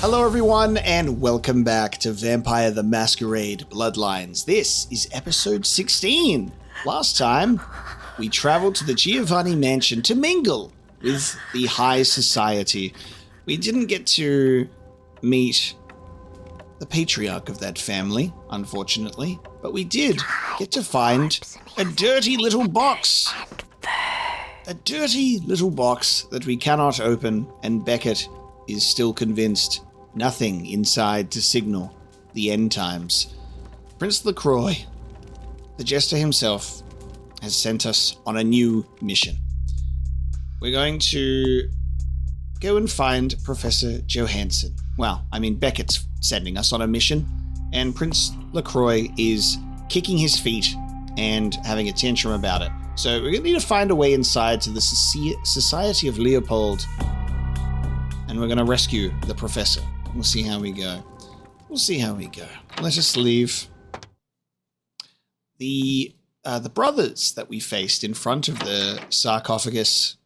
Hello everyone, and welcome back to Vampire the Masquerade Bloodlines. This is episode 16. Last time, we traveled to the Giovanni mansion to mingle with the high society. We didn't get to meet the patriarch of that family, unfortunately, but we did get to find a dirty little box. A dirty little box that we cannot open, and Beckett is still convinced nothing inside to signal the end times. Prince LaCroix, the jester himself, has sent us on a new mission. We're going to go and find Professor Johansson. Well, I mean, Beckett's sending us on a mission, and Prince LaCroix is kicking his feet and having a tantrum about it. So we're going to need to find a way inside to the Society of Leopold, and we're going to rescue the professor. We'll see how we go. Let us leave. The brothers that we faced in front of the sarcophagus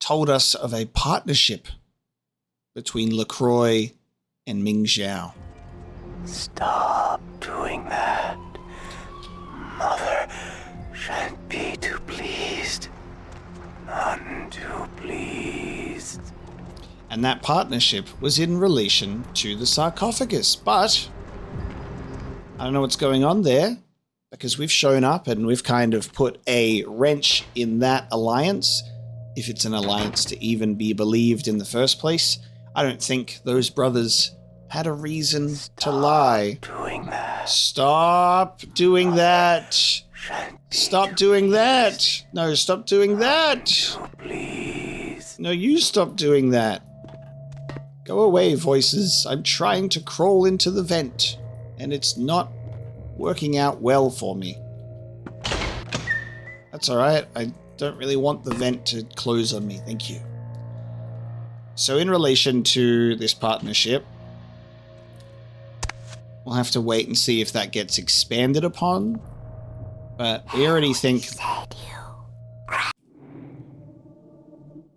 told us of a partnership between LaCroix and Ming Zhao. Stop doing that. Mother shan't be too pleased. None too pleased. And that partnership was in relation to the sarcophagus. But I don't know what's going on there, because we've shown up and we've kind of put a wrench in that alliance, if it's an alliance to even be believed in the first place. I don't think those brothers had a reason to lie. Doing that. Stop doing that. Stop doing that. No, stop doing that. Please. No, you stop doing that. Go away, voices. I'm trying to crawl into the vent, and it's not working out well for me. That's alright. I don't really want the vent to close on me. Thank you. So in relation to this partnership, we'll have to wait and see if that gets expanded upon. But we already think...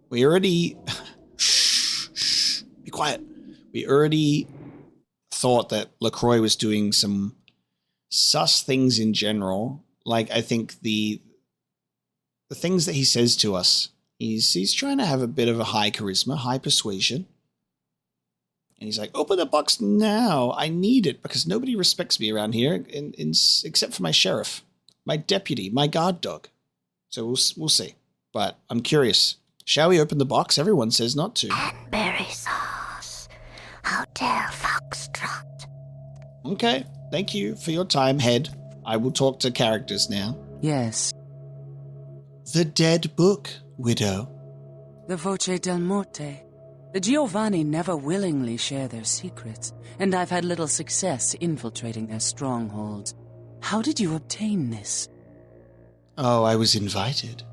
We already... Shh. Be quiet. We already thought that LaCroix was doing some sus things in general. Like, I think the things that he says to us, he's trying to have a bit of a high charisma, high persuasion. And he's like, open the box now. I need it because nobody respects me around here except for my sheriff, my deputy, my guard dog. So we'll see. But I'm curious. Shall we open the box? Everyone says not to. Cranberry sauce. Hotel Foxtrot. Okay. Thank you for your time, Head. I will talk to characters now. Yes. The Dead Book, Widow. The Voce del Morte. The Giovanni never willingly share their secrets, and I've had little success infiltrating their strongholds. How did you obtain this? Oh, I was invited.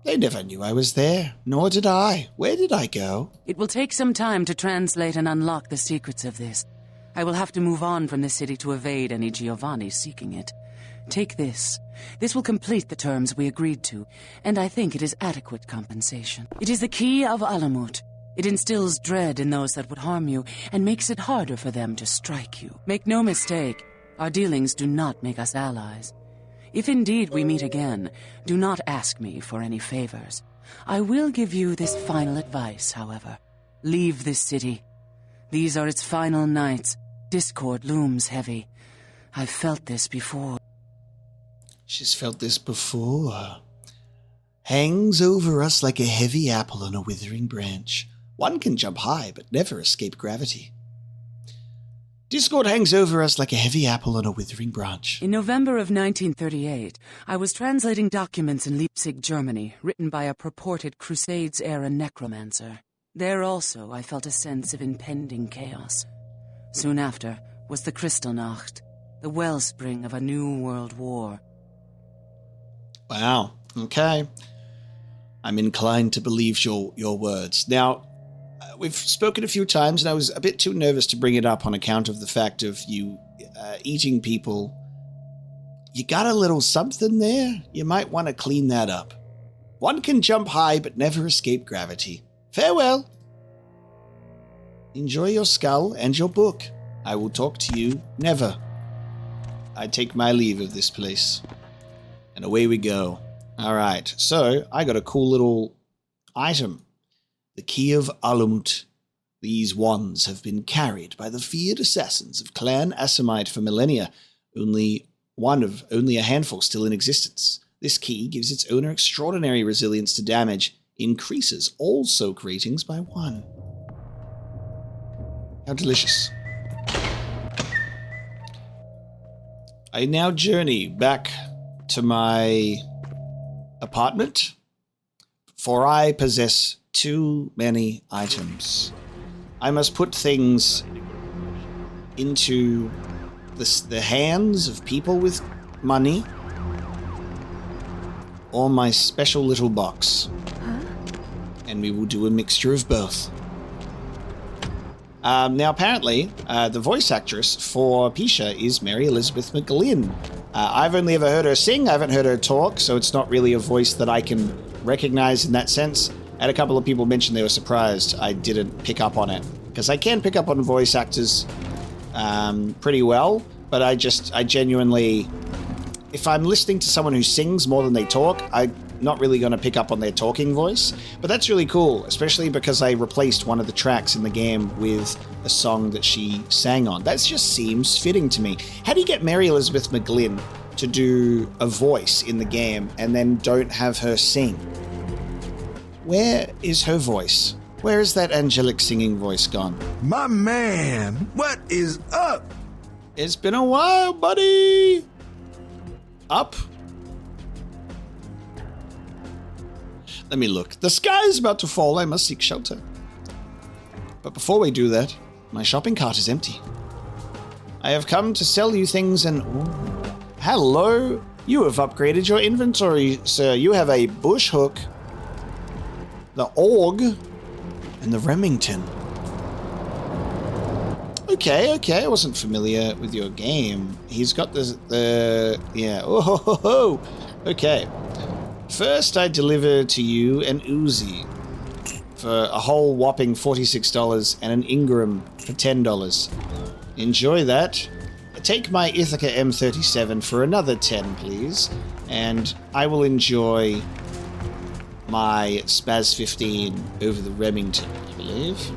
They never knew I was there, nor did I. Where did I go? It will take some time to translate and unlock the secrets of this. I will have to move on from the city to evade any Giovanni seeking it. Take this. This will complete the terms we agreed to, and I think it is adequate compensation. It is the key of Alamut. It instills dread in those that would harm you, and makes it harder for them to strike you. Make no mistake, our dealings do not make us allies. If indeed we meet again, do not ask me for any favors. I will give you this final advice, however. Leave this city. These are its final nights. Discord looms heavy. I've felt this before. She's felt this before. Hangs over us like a heavy apple on a withering branch. One can jump high, but never escape gravity. Discord hangs over us like a heavy apple on a withering branch. In November of 1938, I was translating documents in Leipzig, Germany, written by a purported Crusades-era necromancer. There also, I felt a sense of impending chaos. Soon after was the Kristallnacht, the wellspring of a new world war. Wow. Okay. I'm inclined to believe your words. Now, we've spoken a few times, and I was a bit too nervous to bring it up on account of the fact of you eating people. You got a little something there? You might want to clean that up. One can jump high but never escape gravity. Farewell. Enjoy your skull and your book. I will talk to you never. I take my leave of this place. And away we go. Alright, so I got a cool little item. The Key of Alamut. These wands have been carried by the feared assassins of Clan Asimite for millennia. Only a handful still in existence. This key gives its owner extraordinary resilience to damage, increases all soak ratings by 1. How delicious. I now journey back to my apartment, for I possess too many items. I must put things into the hands of people with money or my special little box. And we will do a mixture of both. Now, apparently, the voice actress for Pisha is Mary Elizabeth McGlynn. I've only ever heard her sing, I haven't heard her talk, so it's not really a voice that I can recognize in that sense. And a couple of people mentioned they were surprised I didn't pick up on it. Because I can pick up on voice actors pretty well, but I genuinely... If I'm listening to someone who sings more than they talk, I'm not really going to pick up on their talking voice. But that's really cool, especially because I replaced one of the tracks in the game with a song that she sang on. That just seems fitting to me. How do you get Mary Elizabeth McGlynn to do a voice in the game and then don't have her sing? Where is her voice? Where is that angelic singing voice gone? My man, what is up? It's been a while, buddy. Up? Let me look. The sky is about to fall. I must seek shelter. But before we do that, my shopping cart is empty. I have come to sell you things and... Ooh. Hello. You have upgraded your inventory, sir. You have a bush hook, the org, and the Remington. Okay. I wasn't familiar with your game. He's got yeah. Oh. Okay. First, I deliver to you an Uzi for a whole whopping $46 and an Ingram for $10. Enjoy that. Take my Ithaca M37 for another 10, please. And I will enjoy my Spaz 15 over the Remington, I believe.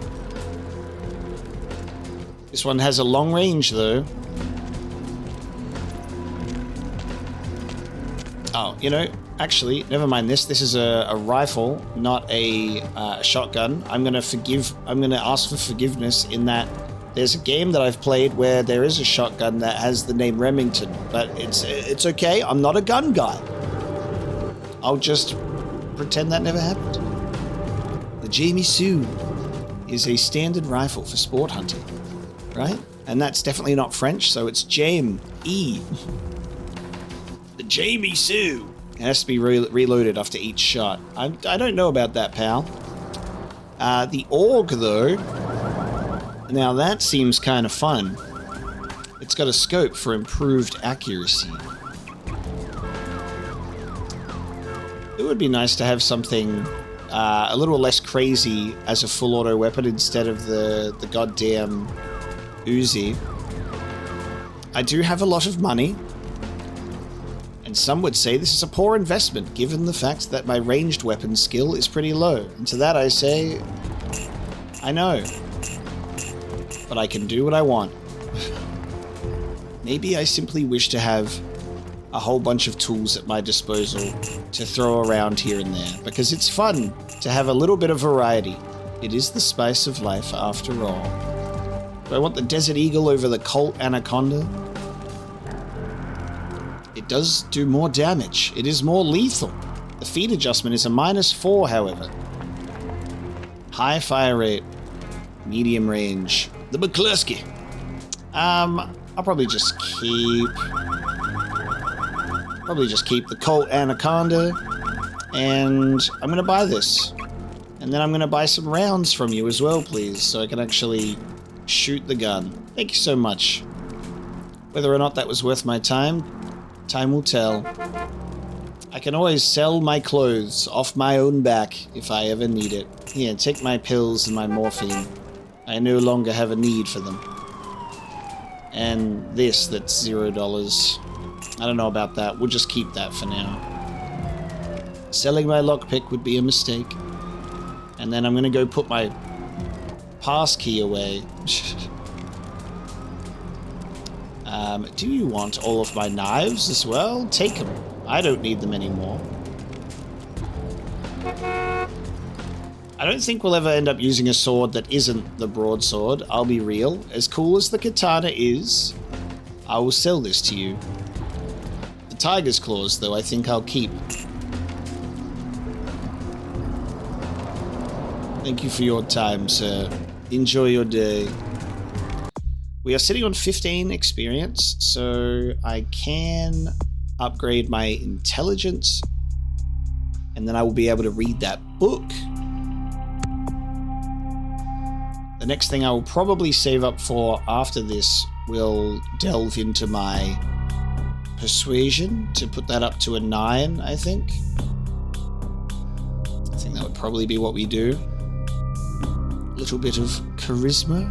This one has a long range, though. Oh, actually, never mind this. This is a rifle, not a shotgun. I'm gonna ask for forgiveness in that there's a game that I've played where there is a shotgun that has the name Remington, but it's okay. I'm not a gun guy. I'll just pretend that never happened. The Jamie Sue is a standard rifle for sport hunting, right? And that's definitely not French, so it's Jame E. The Jamie Sue. It has to be reloaded after each shot. I don't know about that, pal. The org, though. Now that seems kind of fun. It's got a scope for improved accuracy. It would be nice to have something a little less crazy as a full auto weapon instead of the goddamn Uzi. I do have a lot of money. And some would say this is a poor investment, given the fact that my ranged weapon skill is pretty low. And to that I say, I know. But I can do what I want. Maybe I simply wish to have a whole bunch of tools at my disposal to throw around here and there, because it's fun to have a little bit of variety. It is the spice of life, after all. Do I want the Desert Eagle over the Colt Anaconda? It does do more damage. It is more lethal. The feed adjustment is a -4, however. High fire rate. Medium range. The McCluskey. I'll probably just keep the Colt Anaconda, and I'm gonna buy this. And then I'm gonna buy some rounds from you as well, please, so I can actually shoot the gun. Thank you so much. Whether or not that was worth my time, time will tell. I can always sell my clothes off my own back if I ever need it. Here, take my pills and my morphine. I no longer have a need for them. And this, that's $0. I don't know about that. We'll just keep that for now. Selling my lockpick would be a mistake. And then I'm going to go put my pass key away. Do you want all of my knives as well? Take them. I don't need them anymore. I don't think we'll ever end up using a sword that isn't the broadsword. I'll be real. As cool as the katana is, I will sell this to you. The tiger's claws, though, I think I'll keep. Thank you for your time, sir. Enjoy your day. We are sitting on 15 experience, so I can upgrade my intelligence, and then I will be able to read that book. The next thing I will probably save up for after this will delve into my persuasion to put that up to a 9, I think. I think that would probably be what we do. A little bit of charisma.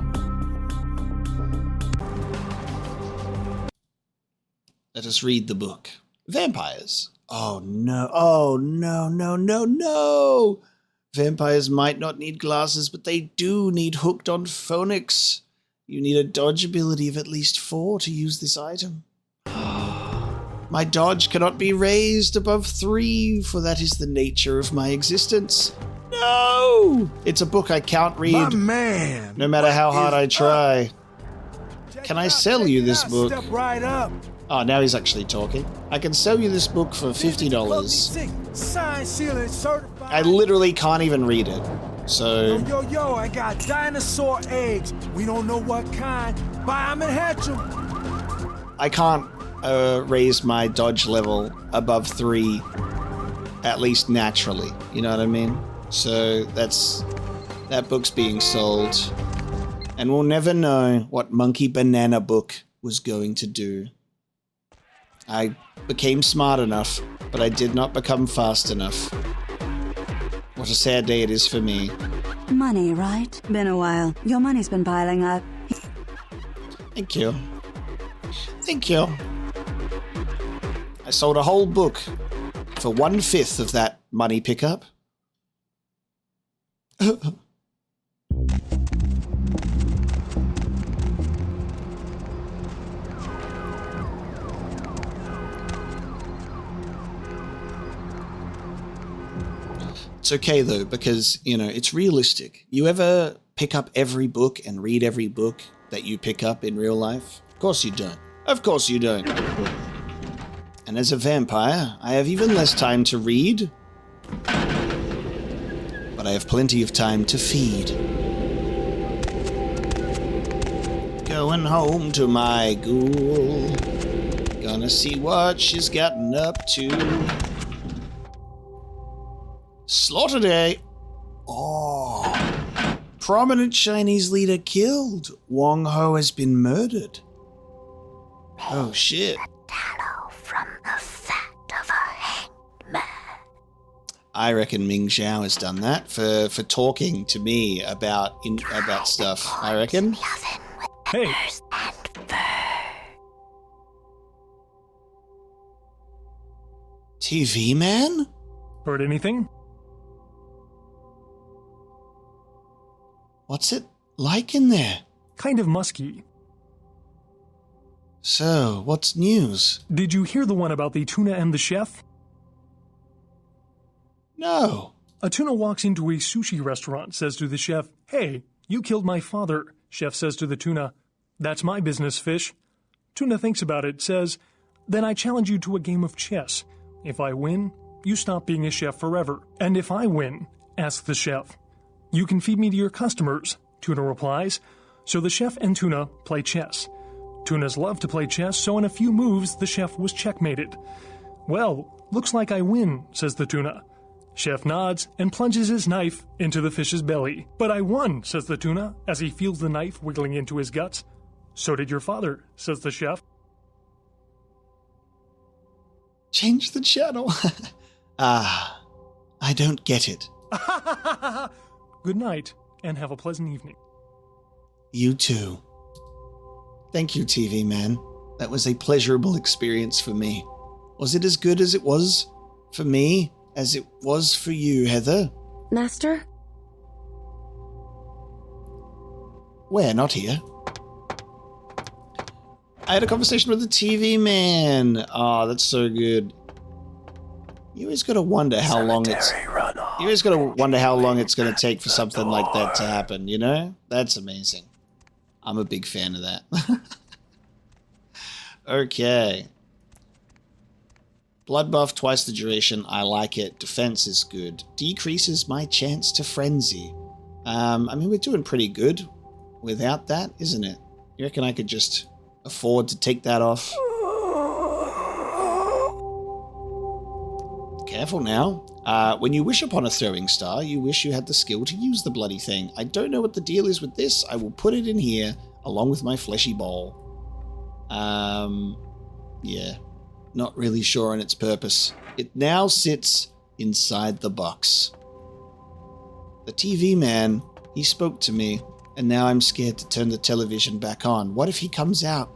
Let us read the book. Vampires. Oh no, oh no, no, no, no! Vampires might not need glasses, but they do need hooked on phonics. You need a dodge ability of at least 4 to use this item. My dodge cannot be raised above 3, for that is the nature of my existence. No! It's a book I can't read. My man! No matter how hard I try. Can I sell you this book? Step right up. Oh, now he's actually talking. I can sell you this book for $50. Sign, seal, and certified. I literally can't even read it. So, Yo, I got dinosaur eggs. We don't know what kind. Buy them and hatch them. I can't raise my dodge level above 3, at least naturally. You know what I mean? So that book's being sold. And we'll never know what Monkey Banana Book was going to do. I became smart enough, but I did not become fast enough. What a sad day it is for me. Money, right? Been a while. Your money's been piling up. Thank you. Thank you. I sold a whole book for 1/5 of that money pickup. It's okay though, because, you know, it's realistic. You ever pick up every book and read every book that you pick up in real life? Of course you don't. Of course you don't. And as a vampire, I have even less time to read, but I have plenty of time to feed. Going home to my ghoul. Gonna see what she's gotten up to. Slaughter Day. Oh. Prominent Chinese leader killed. Wong Ho has been murdered. Oh shit. Tallow from the fat of a hangman. I reckon Ming Xiao has done that for talking to me about stuff. I reckon. Loving with Hey. feathers and fur. TV man? Heard anything? What's it like in there? Kind of musky. So, what's news? Did you hear the one about the tuna and the chef? No. A tuna walks into a sushi restaurant, says to the chef, "Hey, you killed my father." Chef says to the tuna, "That's my business, fish." Tuna thinks about it, says, "Then I challenge you to a game of chess. If I win, you stop being a chef forever. And if I win," asks the chef, "you can feed me to your customers." Tuna replies. So the chef and Tuna play chess. Tunas love to play chess, so in a few moves, the chef was checkmated. "Well, looks like I win," says the tuna. Chef nods and plunges his knife into the fish's belly. "But I won," says the tuna, as he feels the knife wiggling into his guts. "So did your father," says the chef. Change the channel. Ah, I don't get it. Good night, and have a pleasant evening. You too. Thank you, TV man. That was a pleasurable experience for me. Was it as good as it was for me as it was for you, Heather? Master? Where? Not here. I had a conversation with the TV man. Oh, that's so good. You always gotta wonder how long it's... You always gotta wonder how long it's gonna take for something like that to happen, you know? That's amazing. I'm a big fan of that. Okay. Blood buff, twice the duration. I like it. Defense is good. Decreases my chance to frenzy. I mean, we're doing pretty good without that, isn't it? You reckon I could just afford to take that off? Careful now. When you wish upon a throwing star, you wish you had the skill to use the bloody thing. I don't know what the deal is with this. I will put it in here along with my fleshy ball. Yeah. Not really sure on its purpose. It now sits inside the box. The TV man, he spoke to me, and now I'm scared to turn the television back on. What if he comes out?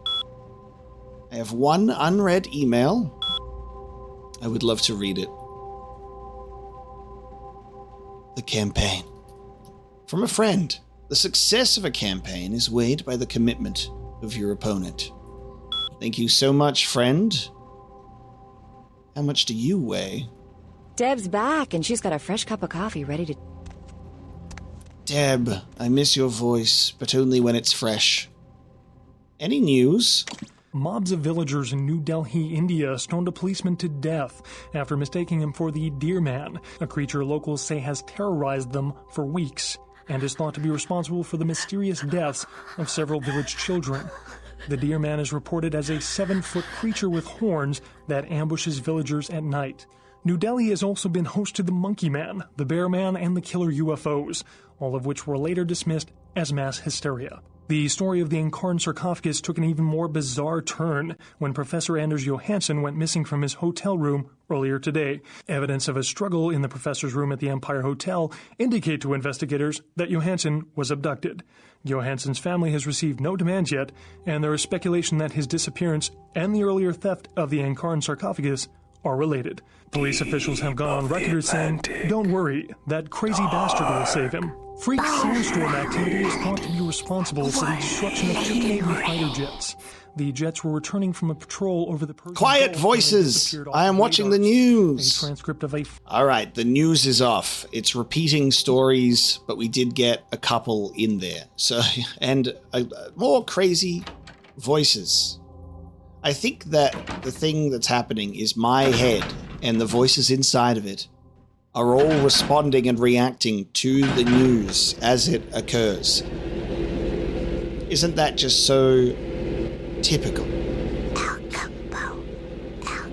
I have one unread email. I would love to read it. The campaign. From a friend. The success of a campaign is weighed by the commitment of your opponent. Thank you so much, friend. How much do you weigh? Deb's back, and she's got a fresh cup of coffee ready to... Deb, I miss your voice, but only when it's fresh. Any news? Mobs of villagers in New Delhi, India stoned a policeman to death after mistaking him for the Deer Man, a creature locals say has terrorized them for weeks and is thought to be responsible for the mysterious deaths of several village children. The Deer Man is reported as a 7-foot creature with horns that ambushes villagers at night. New Delhi has also been host to the Monkey Man, the Bear Man, and the Killer UFOs, all of which were later dismissed as mass hysteria. The story of the Incarn sarcophagus took an even more bizarre turn when Professor Anders Johansson went missing from his hotel room earlier today. Evidence of a struggle in the professor's room at the Empire Hotel indicate to investigators that Johansson was abducted. Johansson's family has received no demands yet, and there is speculation that his disappearance and the earlier theft of the Incarn sarcophagus are related. Police officials have gone on record as saying, "Don't worry, that crazy bastard will save him." Freak sandstorm activity is thought to be responsible for the destruction of 2 Navy fighter jets. The jets were returning from a patrol over the Persian Quiet Gulf voices! I am watching the news! A transcript of a... Alright, the news is off. It's repeating stories, but we did get a couple in there. So, and more crazy voices. I think that the thing that's happening is my head and the voices inside of it are all responding and reacting to the news as it occurs. Isn't that just so typical? El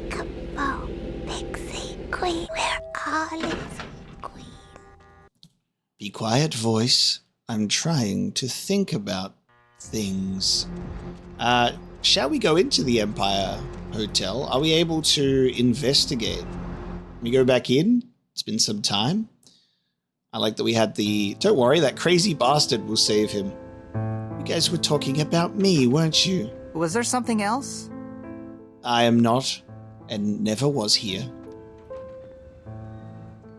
Capo, Pixie Queen, where all is queen. Be quiet, voice. I'm trying to think about things. Shall we go into the Empire Hotel? Are we able to investigate? Can we go back in? It's been some time. I like that we had the... Don't worry, that crazy bastard will save him. You guys were talking about me, weren't you? Was there something else? I am not, and never was here.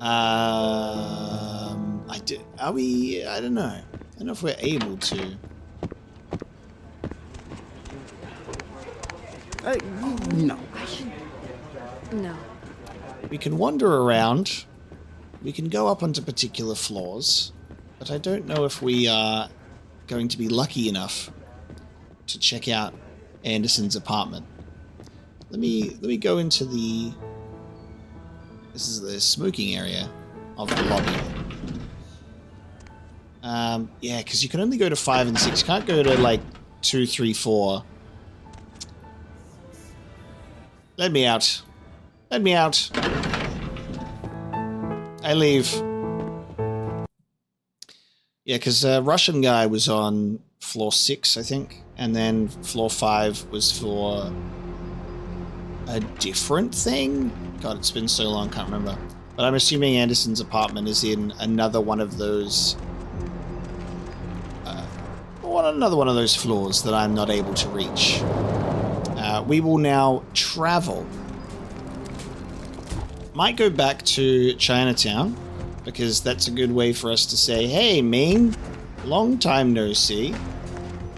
I did... Are we... I don't know. I don't know if we're able to... No. No. We can wander around. We can go up onto particular floors. But I don't know if we are going to be lucky enough to check out Anderson's apartment. Let me go into the... This is the smoking area of the lobby. Yeah, because you can only go to 5 and 6. You can't go to, like, 2, 3, 4. Let me out. Let me out. I leave. Yeah, because Russian guy was on floor 6, I think. And then floor 5 was for a different thing? God, it's been so long, can't remember. But I'm assuming Anderson's apartment is in another one of those... another one of those floors that I'm not able to reach. We will now travel. Might go back to Chinatown, because that's a good way for us to say, hey, Ming, long time no see.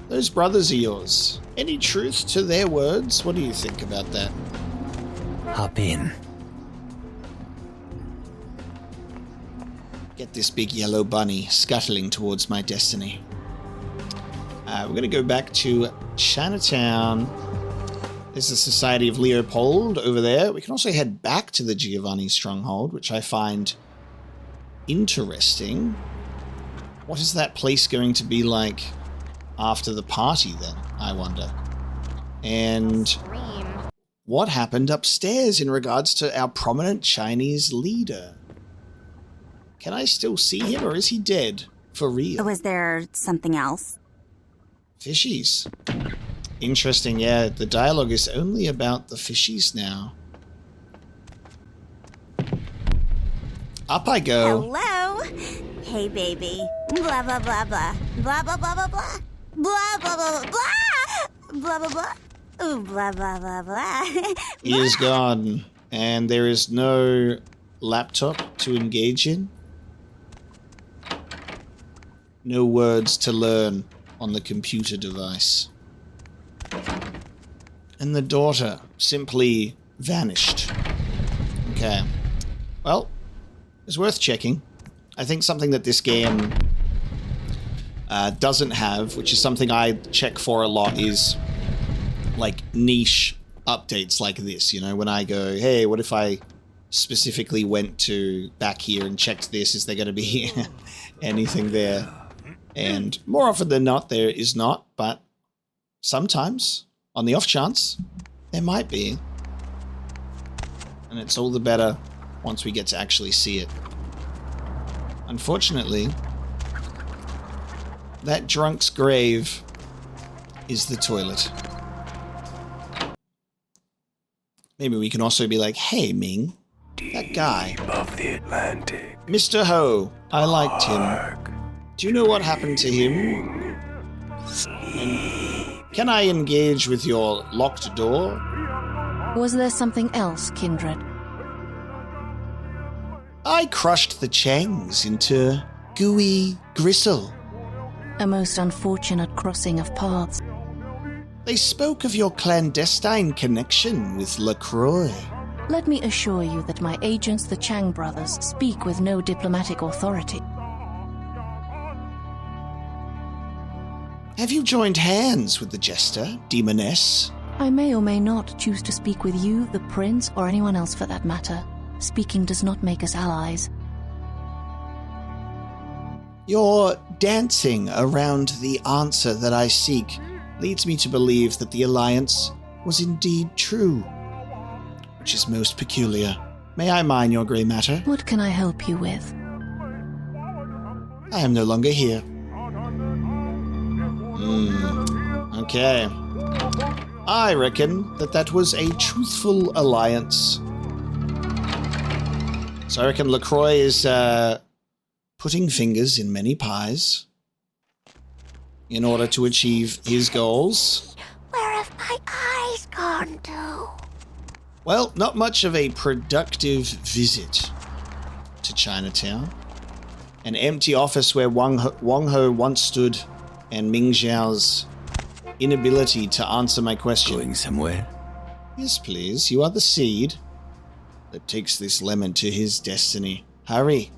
Those brothers are yours. Any truth to their words? What do you think about that? Hop in. Get this big yellow bunny scuttling towards my destiny. We're going to go back to Chinatown. There's the Society of Leopold over there. We can also head back to the Giovanni stronghold, which I find interesting. What is that place going to be like after the party then, I wonder? And what happened upstairs in regards to our prominent Chinese leader? Can I still see him, or is he dead? For real? Was there something else? Fishies. Interesting, yeah. The dialogue is only about the fishies now. Up I go. Hello? Hey, baby. Blah, blah, blah, blah. Blah, blah, blah, blah, blah. Blah, blah, blah, blah, blah. Blah, blah, blah. Ooh, blah, blah, blah, blah. He is gone, and there is no laptop to engage in. No words to learn on the computer device. And the daughter simply vanished. Okay. Well, it's worth checking. I think something that this game doesn't have, which is something I check for a lot, is like niche updates like this. You know, when I go, hey, what if I specifically went to back here and checked this? Is there going to be anything there? And more often than not, there is not, but sometimes, on the off chance, there might be. And it's all the better once we get to actually see it. Unfortunately, that drunk's grave is the toilet. Maybe we can also be like, hey, Ming, that guy. Of the Atlantic. Mr. Ho, I liked him. Do you know what happened to him? And can I engage with your locked door? Was there something else, Kindred? I crushed the Changs into gooey gristle. A most unfortunate crossing of paths. They spoke of your clandestine connection with LaCroix. Let me assure you that my agents, the Chang brothers, speak with no diplomatic authority. Have you joined hands with the jester, Demoness? I may or may not choose to speak with you, the prince, or anyone else for that matter. Speaking does not make us allies. Your dancing around the answer that I seek leads me to believe that the alliance was indeed true, which is most peculiar. May I mine your grey matter? What can I help you with? I am no longer here. Okay. I reckon that was a truthful alliance. So I reckon LaCroix is putting fingers in many pies in order to achieve his goals. Where have my eyes gone to? Well, not much of a productive visit to Chinatown. An empty office where Wang Ho once stood, and Ming Zhao's inability to answer my question. Going somewhere? Yes, please. You are the seed that takes this lemon to his destiny. Hurry.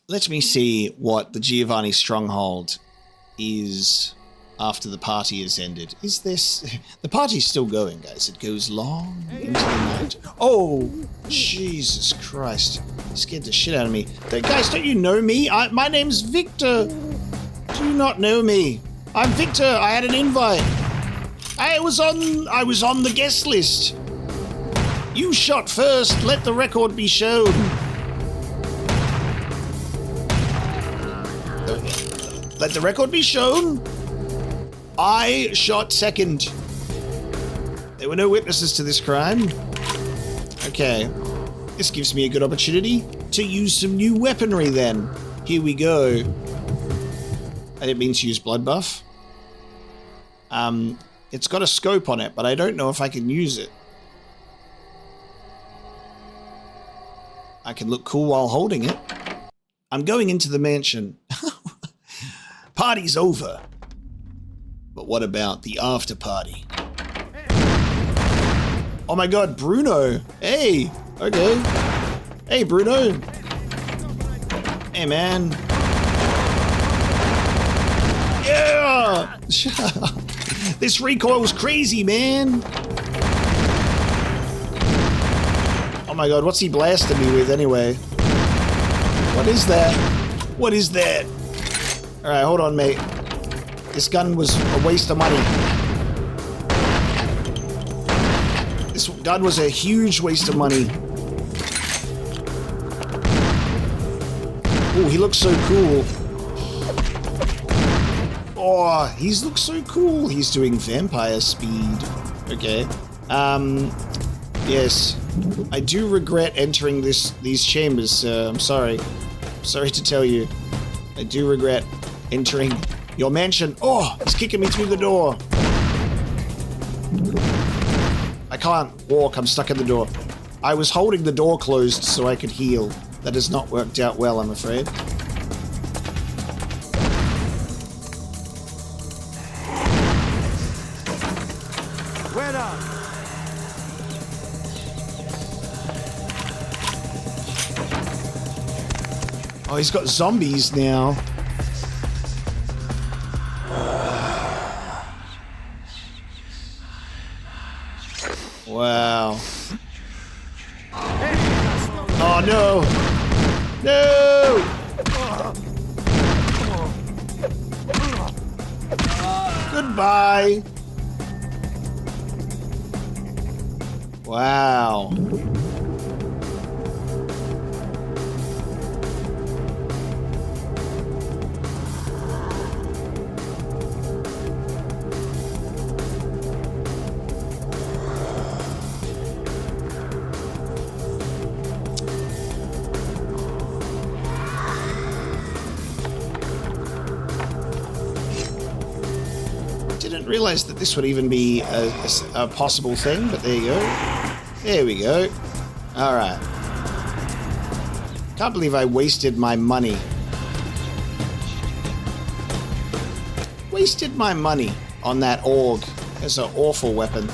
Let me see what the Giovanni stronghold is after the party has ended. Is this... The party's still going, guys. It goes long into the night. Oh, Jesus Christ. It scared the shit out of me. Guys, don't you know me? My name's Victor. Do you not know me? I'm Victor. I had an invite. I was on the guest list. You shot first. Let the record be shown. Let the record be shown. I shot second. There were no witnesses to this crime. Okay. This gives me a good opportunity to use some new weaponry then. Here we go. I didn't mean to use blood buff. It's got a scope on it, but I don't know if I can use it. I can look cool while holding it. I'm going into the mansion. Party's over. But what about the after party? Oh my god, Bruno. Hey, okay. Hey, Bruno. Hey, man. Yeah! This recoil's crazy, man. Oh my god, what's he blasting me with anyway? What is that? What is that? Alright, hold on, mate. This gun was a waste of money. This gun was a huge waste of money. Oh, he looks so cool. Oh, he looks so cool. He's doing vampire speed. Okay. Yes. I do regret entering these chambers, sir. I'm sorry. Sorry to tell you. I do regret entering your mansion. Oh, he's kicking me through the door. I can't walk. I'm stuck in the door. I was holding the door closed so I could heal. That has not worked out well, I'm afraid. Where up? Oh, he's got zombies now. Wow. Oh no! No! Goodbye! Wow. Didn't realize that this would even be a possible thing, but there you go. There we go. Alright. Can't believe I wasted my money. Wasted my money on that org. That's an awful weapon.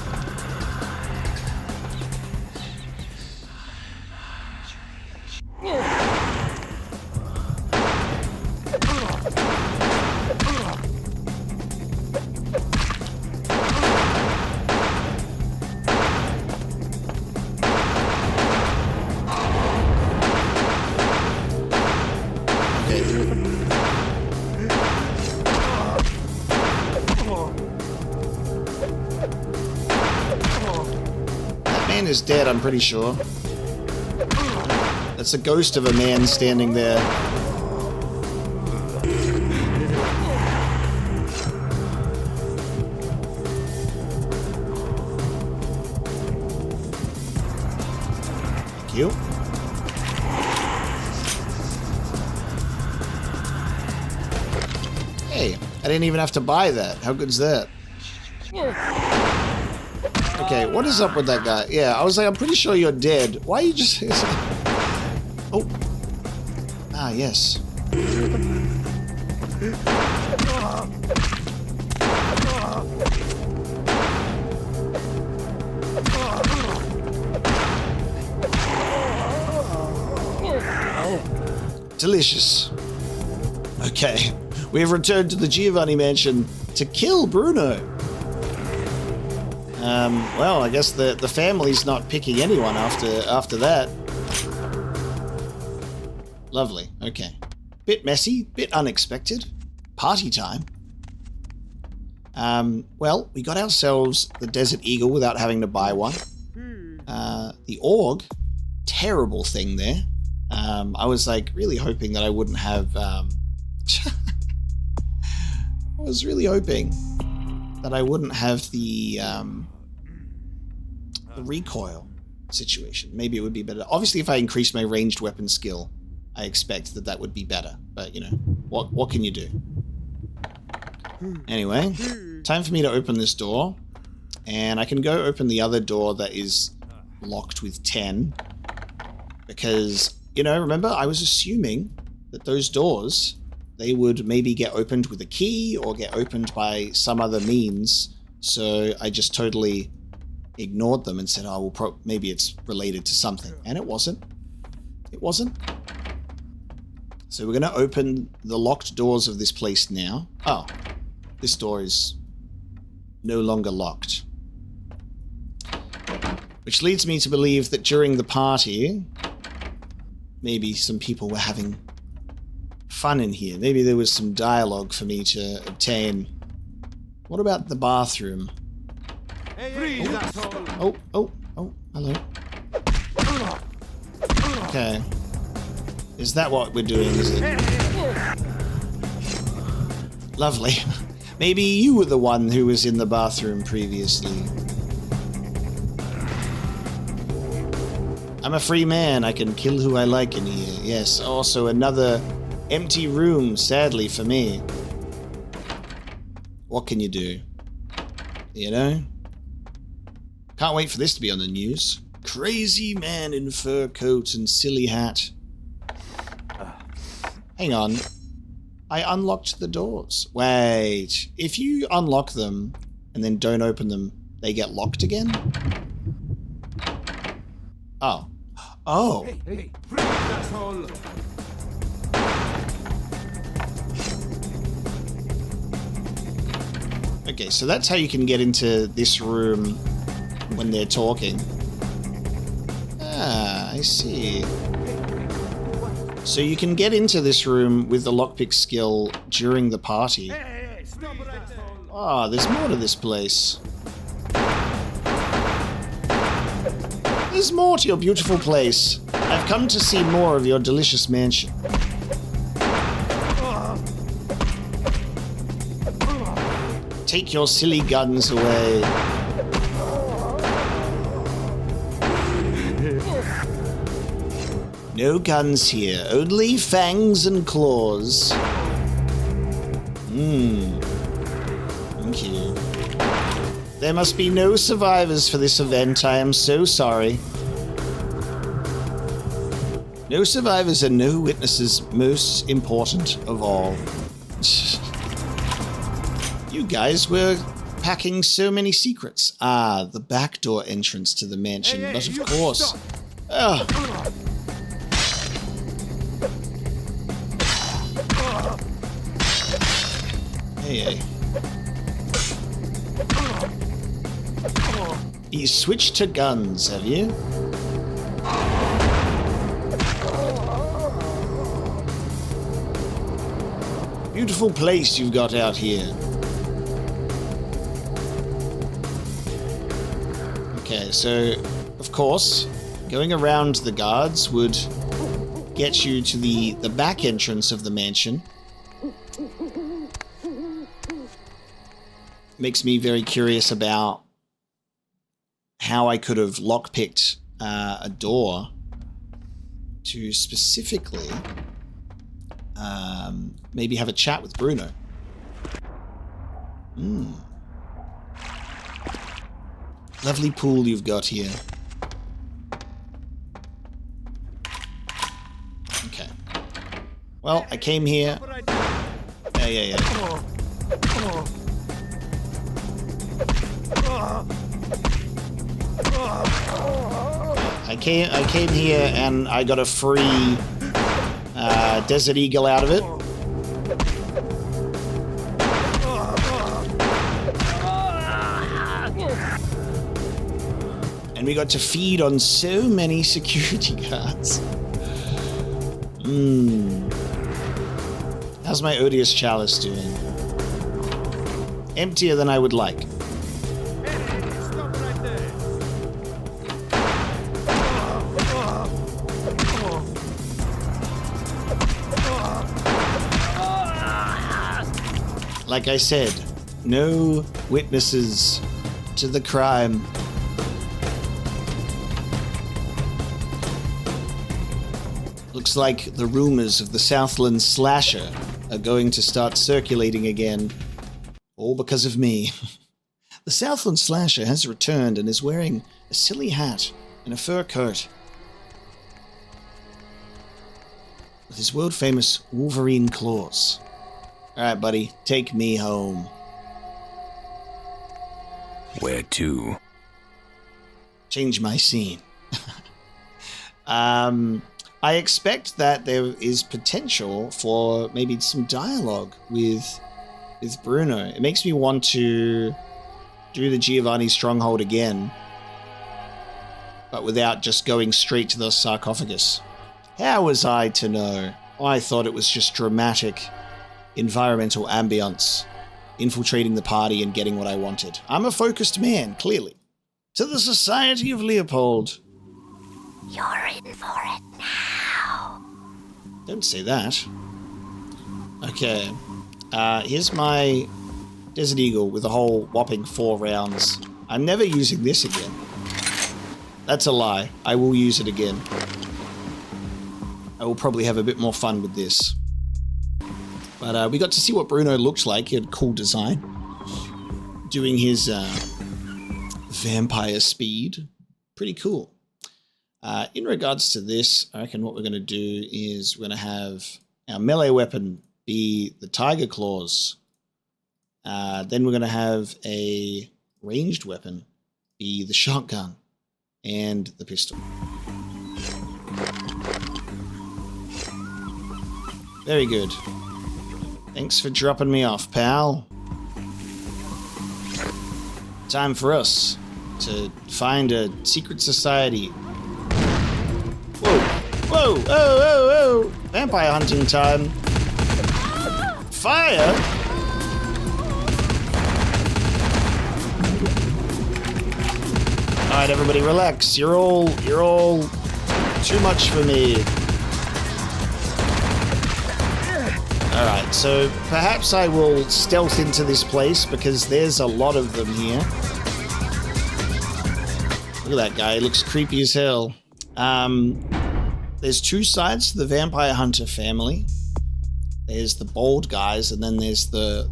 Is dead, I'm pretty sure. That's a ghost of a man standing there. Thank you. Hey, I didn't even have to buy that. How good's that? Okay, what is up with that guy? Yeah, I was like, I'm pretty sure you're dead. Why are you just... Oh. Ah, yes. Delicious. Okay, we have returned to the Giovanni mansion to kill Bruno. Well, I guess the family's not picking anyone after that. Lovely. Okay. Bit messy, bit unexpected. Party time. Well, we got ourselves the Desert Eagle without having to buy one. The org, terrible thing there. I was like really hoping that I wouldn't have. I was really hoping that I wouldn't have the recoil. situation. Maybe it would be better. Obviously, if I increase my ranged weapon skill, I expect that would be better. But, you know, what can you do? Anyway, time for me to open this door. And I can go open the other door that is locked with 10. Because, you know, remember, I was assuming that those doors, they would maybe get opened with a key or get opened by some other means. So I just totally ignored them and said, oh, well, maybe it's related to something. And it wasn't. It wasn't. So we're going to open the locked doors of this place now. Oh, this door is no longer locked. Which leads me to believe that during the party, maybe some people were having fun in here. Maybe there was some dialogue for me to obtain. What about the bathroom? Oh, hello. Okay. Is that what we're doing, is it? Lovely. Maybe you were the one who was in the bathroom previously. I'm a free man. I can kill who I like in here. Yes, also another empty room, sadly for me. What can you do? You know? Can't wait for this to be on the news. Crazy man in fur coat and silly hat. Hang on. I unlocked the doors. Wait. If you unlock them and then don't open them, they get locked again? Oh. Oh. Hey, freeze, asshole! Okay, so that's how you can get into this room when they're talking. Ah, I see. So you can get into this room with the lockpick skill during the party. Ah, there's more to this place. There's more to your beautiful place. I've come to see more of your delicious mansion. Take your silly guns away. No guns here, only fangs and claws. Thank you. There must be no survivors for this event, I am so sorry. No survivors and no witnesses, most important of all. You guys were packing so many secrets. Ah, the backdoor entrance to the mansion, but of course. Hey. You switched to guns, have you? Beautiful place you've got out here. Okay, so, of course, going around the guards would get you to the back entrance of the mansion. Makes me very curious about how I could have lockpicked a door to specifically maybe have a chat with Bruno. Lovely pool you've got here. Okay. Well, I came here. Yeah. I came here and I got a free Desert Eagle out of it. And we got to feed on so many security guards. How's my odious chalice doing? Emptier than I would like. Like I said, no witnesses to the crime. Looks like the rumors of the Southland Slasher are going to start circulating again. All because of me. The Southland Slasher has returned and is wearing a silly hat and a fur coat. With his world-famous Wolverine claws. Alright, buddy, take me home. Where to? Change my scene. I expect that there is potential for maybe some dialogue with Bruno. It makes me want to do the Giovanni Stronghold again, but without just going straight to the sarcophagus. How was I to know? I thought it was just dramatic environmental ambience, infiltrating the party and getting what I wanted. I'm a focused man, clearly. To the Society of Leopold. You're in for it now. Don't say that. Okay. Here's my Desert Eagle with a whole whopping 4 rounds. I'm never using this again. That's a lie. I will use it again. I will probably have a bit more fun with this. But we got to see what Bruno looked like. He had cool design. Doing his vampire speed. Pretty cool. In regards to this, I reckon what we're going to do is we're going to have our melee weapon be the tiger claws. Then we're going to have a ranged weapon be the shotgun and the pistol. Very good. Thanks for dropping me off, pal. Time for us to find a secret society. Whoa, whoa, oh, oh, oh! Vampire hunting time. Fire? Alright, everybody relax. You're all too much for me. Alright, so perhaps I will stealth into this place because there's a lot of them here. Look at that guy, he looks creepy as hell. There's 2 sides to the vampire hunter family. There's the bald guys, and then there's the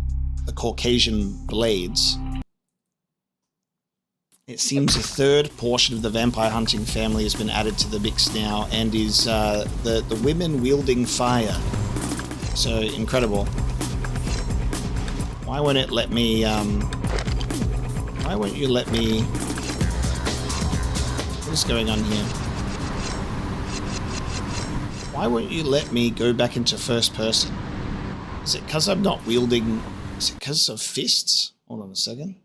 Caucasian blades. It seems a 3rd portion of the vampire hunting family has been added to the mix now, and is the women wielding fire. So incredible. Why won't it let me? Why won't you let me? What is going on here? Why won't you let me go back into first person? Is it because I'm not wielding... Is it because of fists? Hold on a second.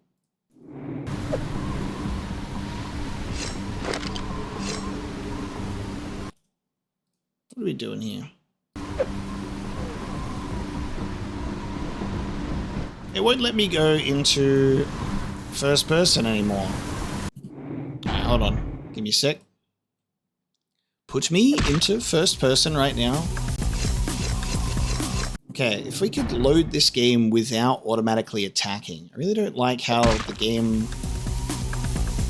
What are we doing here? It won't let me go into first person anymore. Alright, hold on. Give me a sec. Put me into first person right now. Okay, if we could load this game without automatically attacking. I really don't like how the game...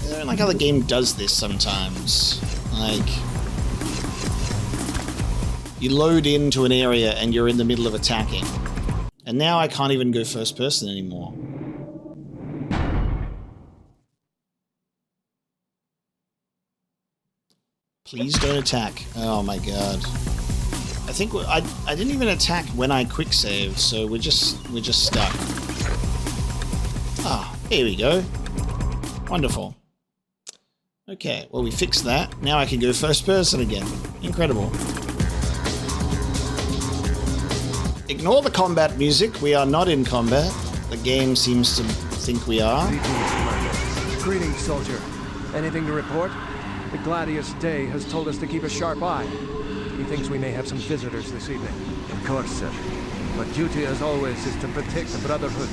I don't like how the game does this sometimes. Like... You load into an area and you're in the middle of attacking. And now I can't even go first person anymore. Please don't attack. Oh my god. I think I didn't even attack when I quick saved, so we're just stuck. Ah, here we go. Wonderful. Okay, well we fixed that. Now I can go first person again. Incredible. Ignore the combat music. We are not in combat. The game seems to think we are. Greetings, soldier. Anything to report? The Gladius Day has told us to keep a sharp eye. He thinks we may have some visitors this evening. Of course, sir. But duty, as always, is to protect the Brotherhood.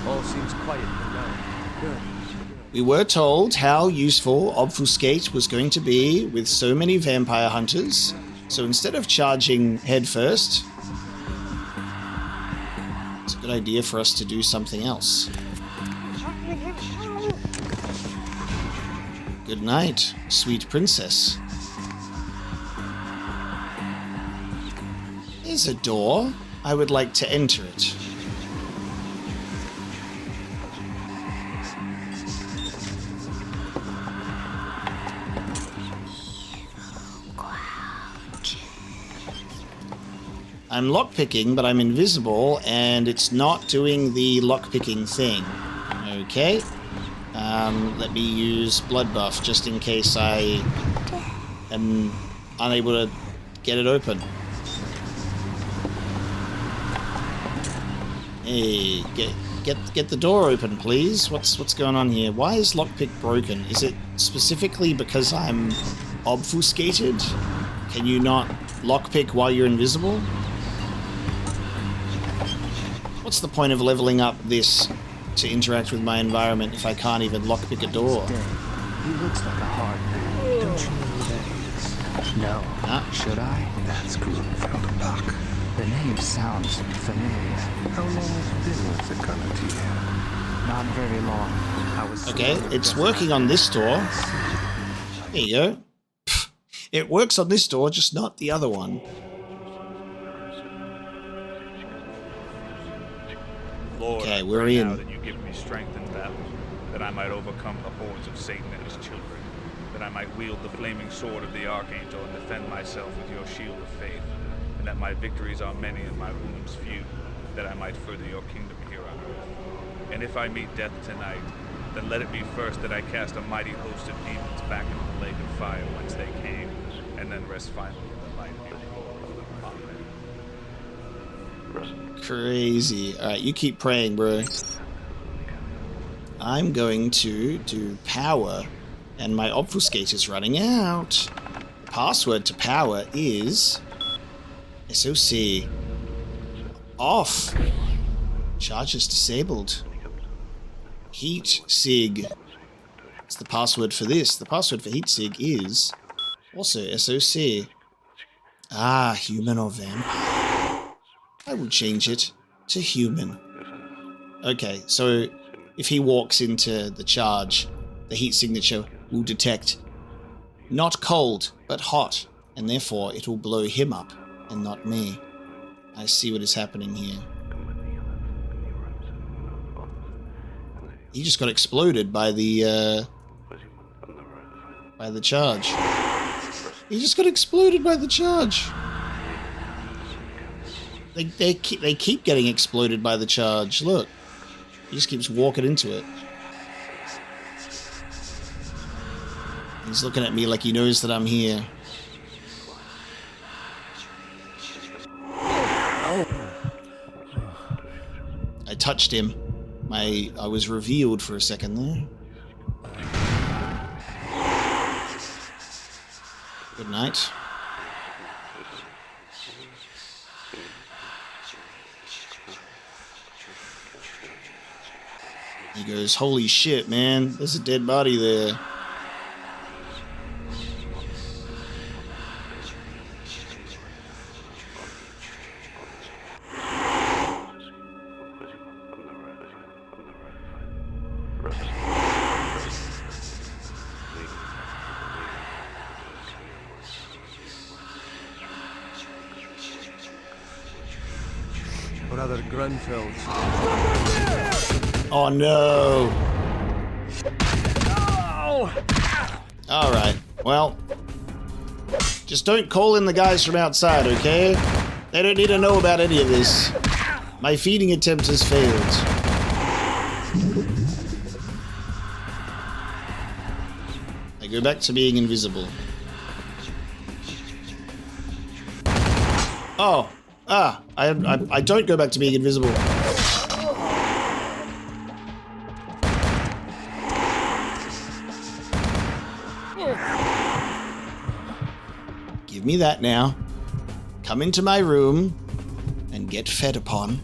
All seems quiet and well. Good. We were told how useful Obfuscate was going to be with so many vampire hunters. So instead of charging headfirst, it's a good idea for us to do something else. Good night, sweet princess. There's a door. I would like to enter it. I'm lockpicking, but I'm invisible, and it's not doing the lockpicking thing. Okay. Let me use blood buff, just in case I am unable to get it open. Hey, get the door open, please. What's going on here? Why is lockpick broken? Is it specifically because I'm obfuscated? Can you not lockpick while you're invisible? What's the point of leveling up this to interact with my environment if I can't even lockpick a door? He looks like a hard man. Don't you know who that is? No. Should I? That's Grunfeldbach. The name sounds familiar. How long has it been with the Kanati? Not very long. I was okay, it's working on this door. There you go. It works on this door, just not the other one. Lord, okay, I we're pray in. Now that you give me strength in battle, that I might overcome the hordes of Satan and his children, that I might wield the flaming sword of the Archangel and defend myself with your shield of faith, and that my victories are many and my wounds few, that I might further your kingdom here on earth. And if I meet death tonight, then let it be first that I cast a mighty host of demons back into the lake of fire whence they came, and then rest finally in the light of your glory. Amen. Crazy. Alright, you keep praying, bro. I'm going to do power, and my obfuscate is running out. Password to power is SOC. Off. Charges disabled. Heat sig. That's the password for this. The password for heat sig is also SOC. Ah, human or vampire. I will change it to human. Okay, so if he walks into the charge, the heat signature will detect not cold, but hot, and therefore it will blow him up and not me. I see what is happening here. He just got exploded by the charge. He just got exploded by the charge. They keep getting exploded by the charge. Look, he just keeps walking into it. He's looking at me like he knows that I'm here. I touched him. I was revealed for a second there. Good night. He goes, holy shit, man, there's a dead body there. Brother Grunfeld. Oh no! Alright, well, just don't call in the guys from outside, okay? They don't need to know about any of this. My feeding attempt has failed. I go back to being invisible. Oh, I don't go back to being invisible. Give me that now. Come into my room and get fed upon.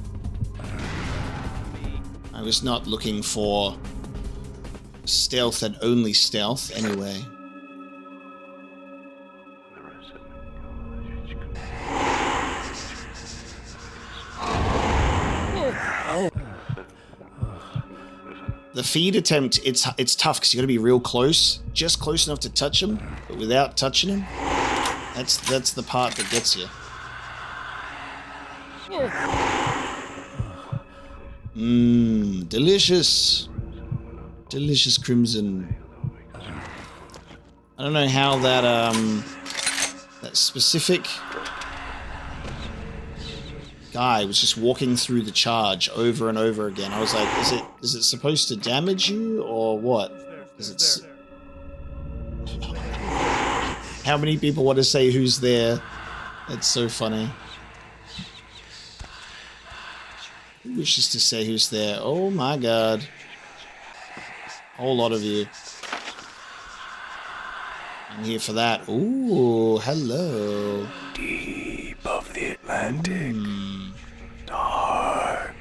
I was not looking for stealth and only stealth anyway. The feed attempt, it's tough because you got to be real close, just close enough to touch him, but without touching him. That's the part that gets you. Mmm, delicious. Delicious crimson. I don't know how that specific guy was just walking through the charge over and over again. I was like, is it supposed to damage you or what? Is it? How many people want to say who's there? It's so funny. Who wishes to say who's there? Oh my god. A whole lot of you. I'm here for that. Ooh, hello. Deep of the Atlantic. Dark.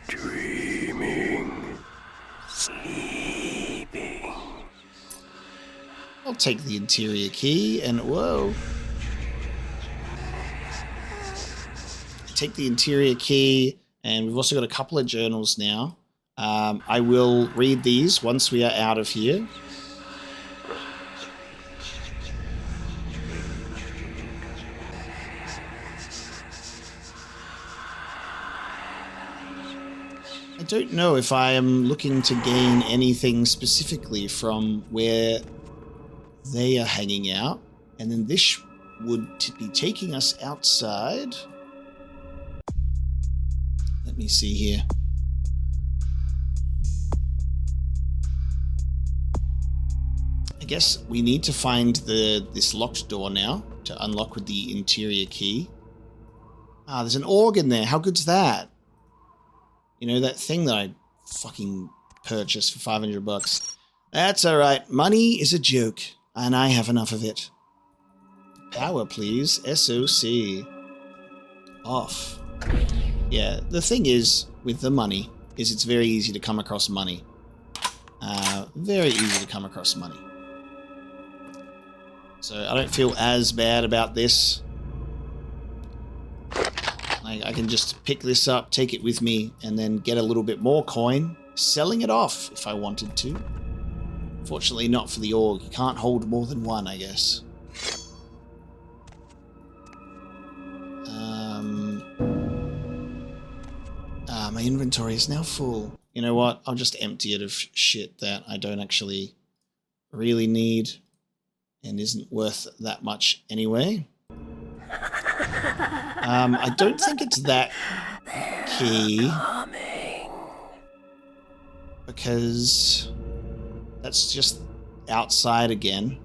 Dreaming. Sleeping. I'll take the interior key and whoa. Take the interior key, and we've also got a couple of journals now. I will read these once we are out of here. I don't know if I am looking to gain anything specifically from where they are hanging out, and then this would be taking us outside. Let me see here. I guess we need to find this locked door now to unlock with the interior key. Ah, there's an organ there. How good's that? You know, that thing that I fucking purchased for $500. That's alright. Money is a joke, and I have enough of it. Power, please. SOC. Off. Yeah, the thing is, with the money, is it's very easy to come across money. Very easy to come across money. So I don't feel as bad about this. I can just pick this up, take it with me, and then get a little bit more coin, selling it off if I wanted to. Fortunately not for the org. You can't hold more than one, I guess. My inventory is now full. You know what? I'll just empty it of shit that I don't actually really need and isn't worth that much anyway. I don't think it's that key. Because that's just outside again.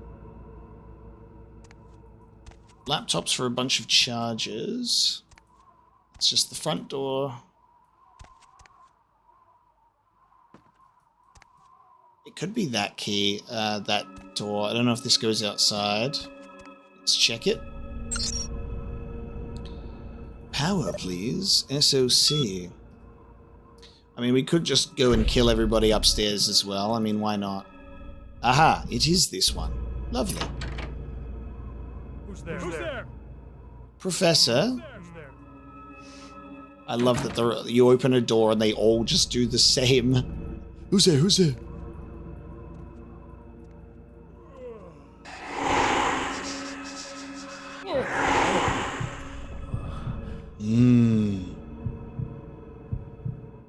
Laptops for a bunch of chargers. It's just the front door. It could be that key, that door. I don't know if this goes outside. Let's check it. Power, please. SOC. I mean, we could just go and kill everybody upstairs as well. I mean, why not? Aha, it is this one. Lovely. Who's there? Who's there? Professor. Who's there? I love that you open a door and they all just do the same. Who's there? Who's there?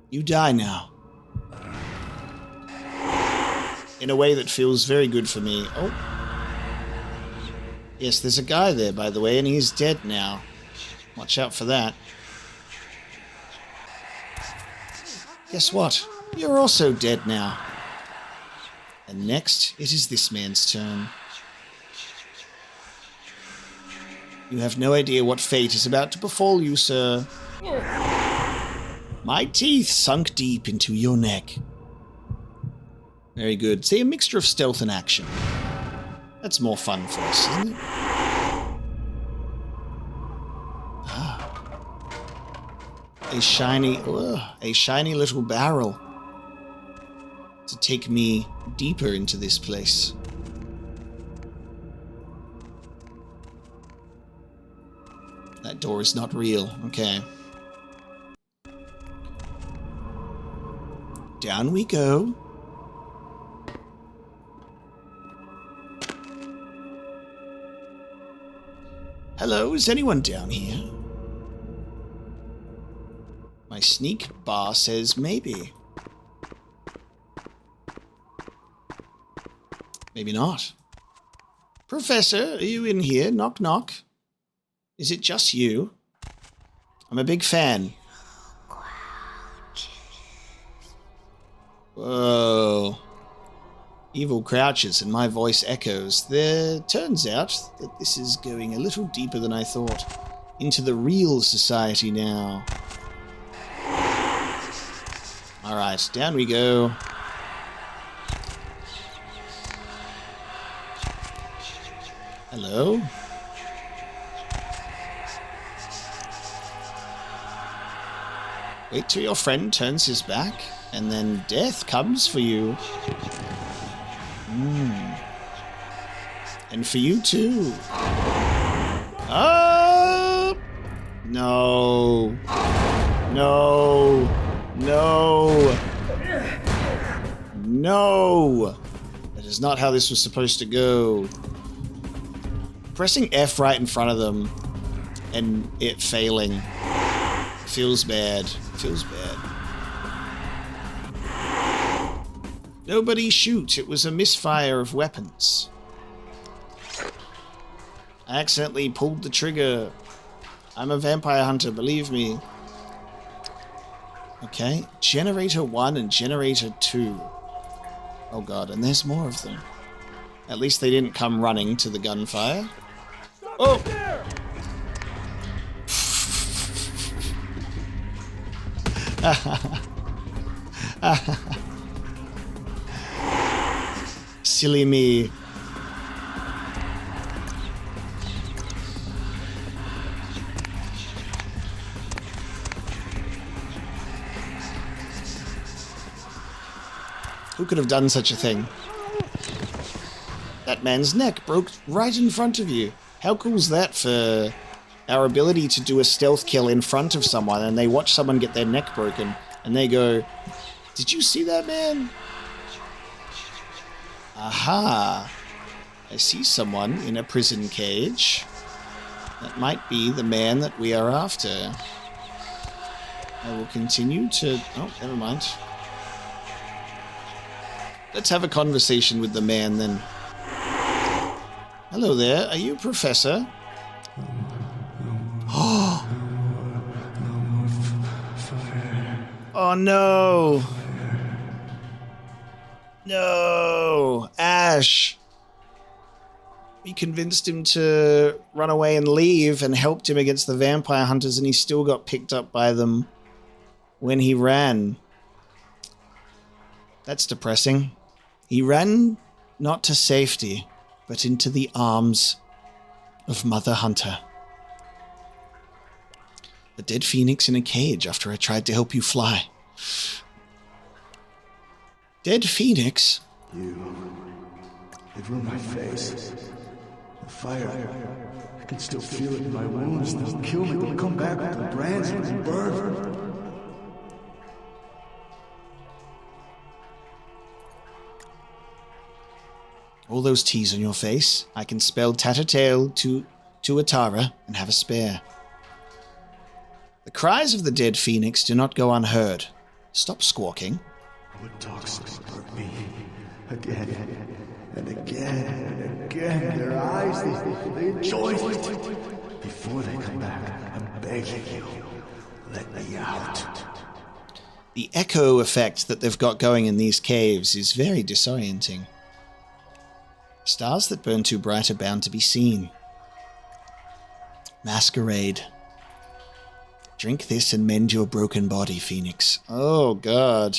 You die now. In a way that feels very good for me. Oh. Yes, there's a guy there, by the way, and he's dead now. Watch out for that. Guess what? You're also dead now. And next, it is this man's turn. You have no idea what fate is about to befall you, sir. My teeth sunk deep into your neck. Very good. See, a mixture of stealth and action. That's more fun for us, isn't it? Ah. A shiny little barrel to take me deeper into this place. That door is not real. Okay. Down we go. Hello, is anyone down here? My sneak bar says maybe. Maybe not. Professor, are you in here? Knock, knock. Is it just you? I'm a big fan. Whoa. Evil crouches and my voice echoes. There turns out that this is going a little deeper than I thought. Into the real society now. Alright, down we go. Hello? Wait till your friend turns his back, and then death comes for you. And for you too. Oh! No. No. No. No. That is not how this was supposed to go. Pressing F right in front of them and it failing feels bad. Feels bad. Nobody shoot. It was a misfire of weapons. I accidentally pulled the trigger. I'm a vampire hunter, believe me. Okay. Generator 1 and Generator 2. Oh god, and there's more of them. At least they didn't come running to the gunfire. Oh! Silly me. Who could have done such a thing? That man's neck broke right in front of you. How cool's that for our ability to do a stealth kill in front of someone and they watch someone get their neck broken and they go, "Did you see that, man?" Aha. I see someone in a prison cage. That might be the man that we are after. I will continue to... Oh, never mind. Let's have a conversation with the man then. Hello there, are you a professor? Oh no! No! Ash! We convinced him to run away and leave and helped him against the vampire hunters and he still got picked up by them when he ran. That's depressing. He ran not to safety, but into the arms of Mother Hunter. A dead phoenix in a cage after I tried to help you fly. Dead phoenix? It ruined my face. The fire. I can still feel it in my wounds. They'll kill me. They'll come back with the brands and burn. All those T's on your face. I can spell Tattletale to Atara and have a spare. The cries of the dead phoenix do not go unheard. Stop squawking. Our dogs hurt me again and again and again. Their eyes, they enjoy it. Before they come back, I'm begging you, let me out. The echo effect that they've got going in these caves is very disorienting. Stars that burn too bright are bound to be seen. Masquerade. Drink this and mend your broken body, Phoenix. Oh, God.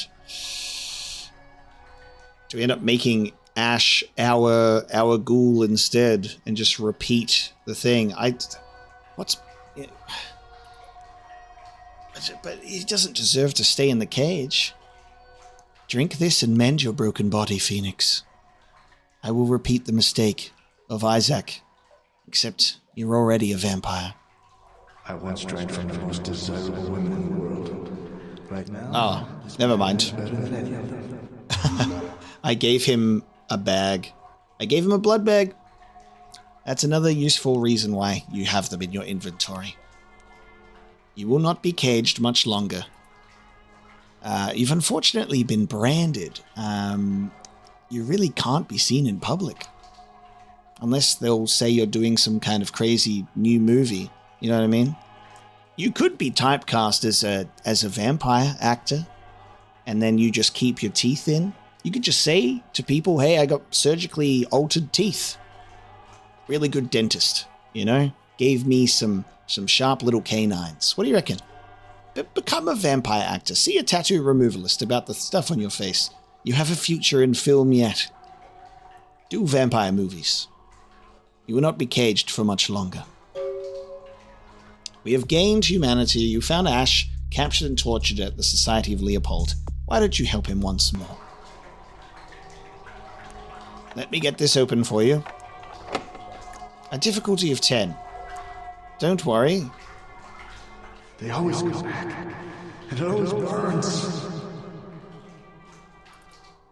Do we end up making Ash our ghoul instead and just repeat the thing? But he doesn't deserve to stay in the cage. Drink this and mend your broken body, Phoenix. I will repeat the mistake of Isaac, except you're already a vampire. I once drank from the most desirable women in the world. Right now... Oh, never mind. Better than any of them. I gave him a bag. I gave him a blood bag. That's another useful reason why you have them in your inventory. You will not be caged much longer. You've unfortunately been branded. You really can't be seen in public. Unless they'll say you're doing some kind of crazy new movie. You know what I mean? You could be typecast as a vampire actor, and then you just keep your teeth in. You could just say to people, hey, I got surgically altered teeth. Really good dentist, you know? Gave me some sharp little canines. What do you reckon? Become a vampire actor. See a tattoo removalist about the stuff on your face. You have a future in film yet. Do vampire movies. You will not be caged for much longer. We have gained humanity. You found Ash, captured and tortured at the Society of Leopold. Why don't you help him once more? Let me get this open for you. A difficulty of 10. Don't worry. They always come back. It always burns.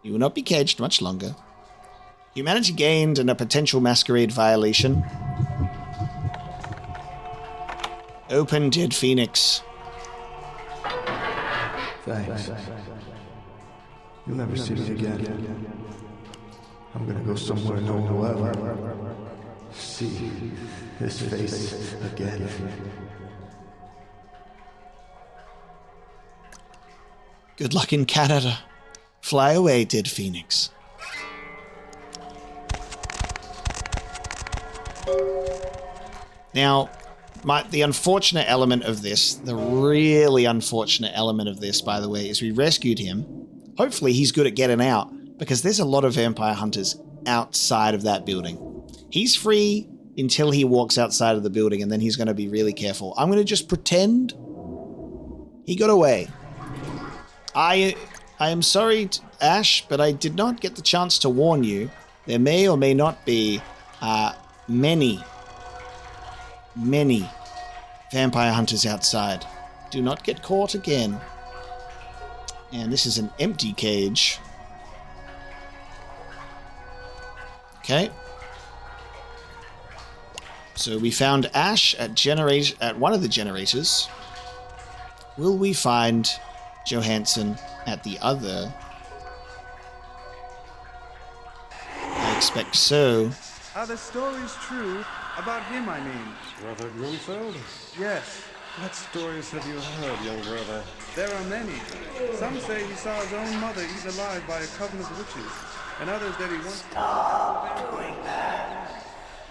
You will not be caged much longer. Humanity gained and a potential masquerade violation. Open, dead Phoenix. Thanks. You'll never see me again. I'm gonna go somewhere no one will ever see this face again. Good luck in Canada. Fly away, dead Phoenix. Now, the unfortunate element of this, the really unfortunate element of this, by the way, is we rescued him. Hopefully he's good at getting out, because there's a lot of vampire hunters outside of that building. He's free until he walks outside of the building, and then he's going to be really careful. I'm going to just pretend he got away. I am sorry, Ash, but I did not get the chance to warn you. There may or may not be many vampire hunters outside. Do not get caught again. And this is an empty cage. Okay. So we found Ash at one of the generators. Will we find Johansson at the other? I expect so. Are the stories true about him, I mean? Brother Grunfeld? Yes. What stories have you heard, young brother? There are many. Some say he saw his own mother eaten alive by a coven of witches, and others that he once... Stop doing that!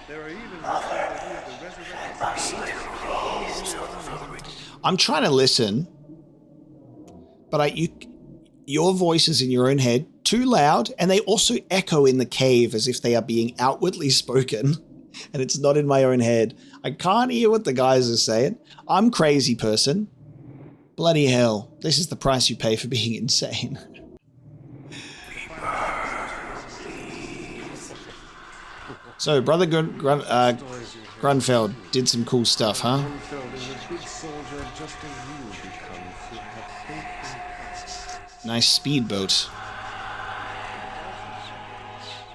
There are even who say that he is the resurrected... I'm trying to listen, but your voice is in your own head, too loud, and they also echo in the cave as if they are being outwardly spoken, and it's not in my own head. I can't hear what the guys are saying. I'm crazy person. Bloody hell. This is the price you pay for being insane. So, Brother Grunfeld did some cool stuff, huh? Nice speedboat.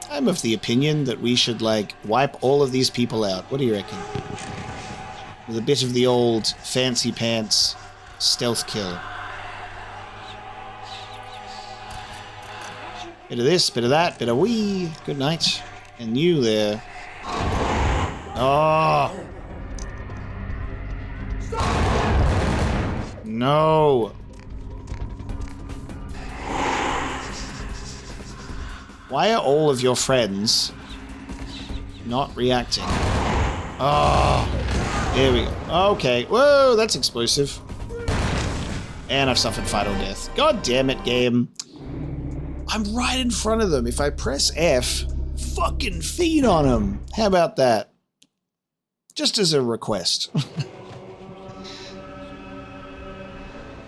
I'm of the opinion that we should, wipe all of these people out. What do you reckon? With a bit of the old fancy pants stealth kill. Bit of this, bit of that, bit of wee. Good night. And you there. Oh! No! Why are all of your friends not reacting? Oh, here we go. Okay, whoa, that's explosive. And I've suffered fatal death. God damn it, game. I'm right in front of them. If I press F, fucking feed on them. How about that? Just as a request.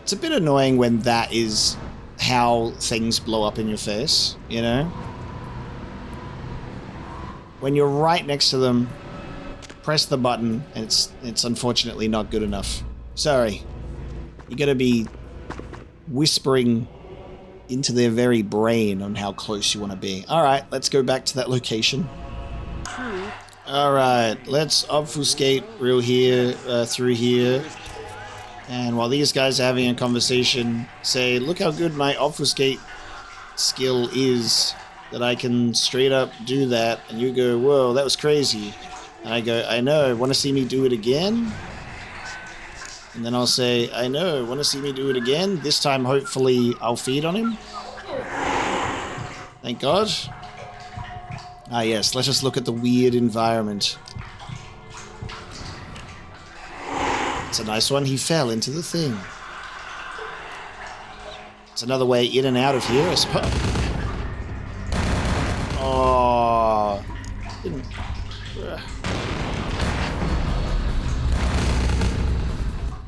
It's a bit annoying when that is how things blow up in your face, you know? When you're right next to them, press the button, and it's unfortunately not good enough. Sorry. You gotta be whispering into their very brain on how close you want to be. Alright, let's go back to that location. Alright, let's obfuscate through here. And while these guys are having a conversation, say, look how good my obfuscate skill is, that I can straight up do that. And you go, whoa, that was crazy. And I go, I know, want to see me do it again? And then I'll say, I know, want to see me do it again? This time, hopefully, I'll feed on him. Thank God. Ah, yes, let us look at the weird environment. It's a nice one. He fell into the thing. It's another way in and out of here, I suppose. Oh.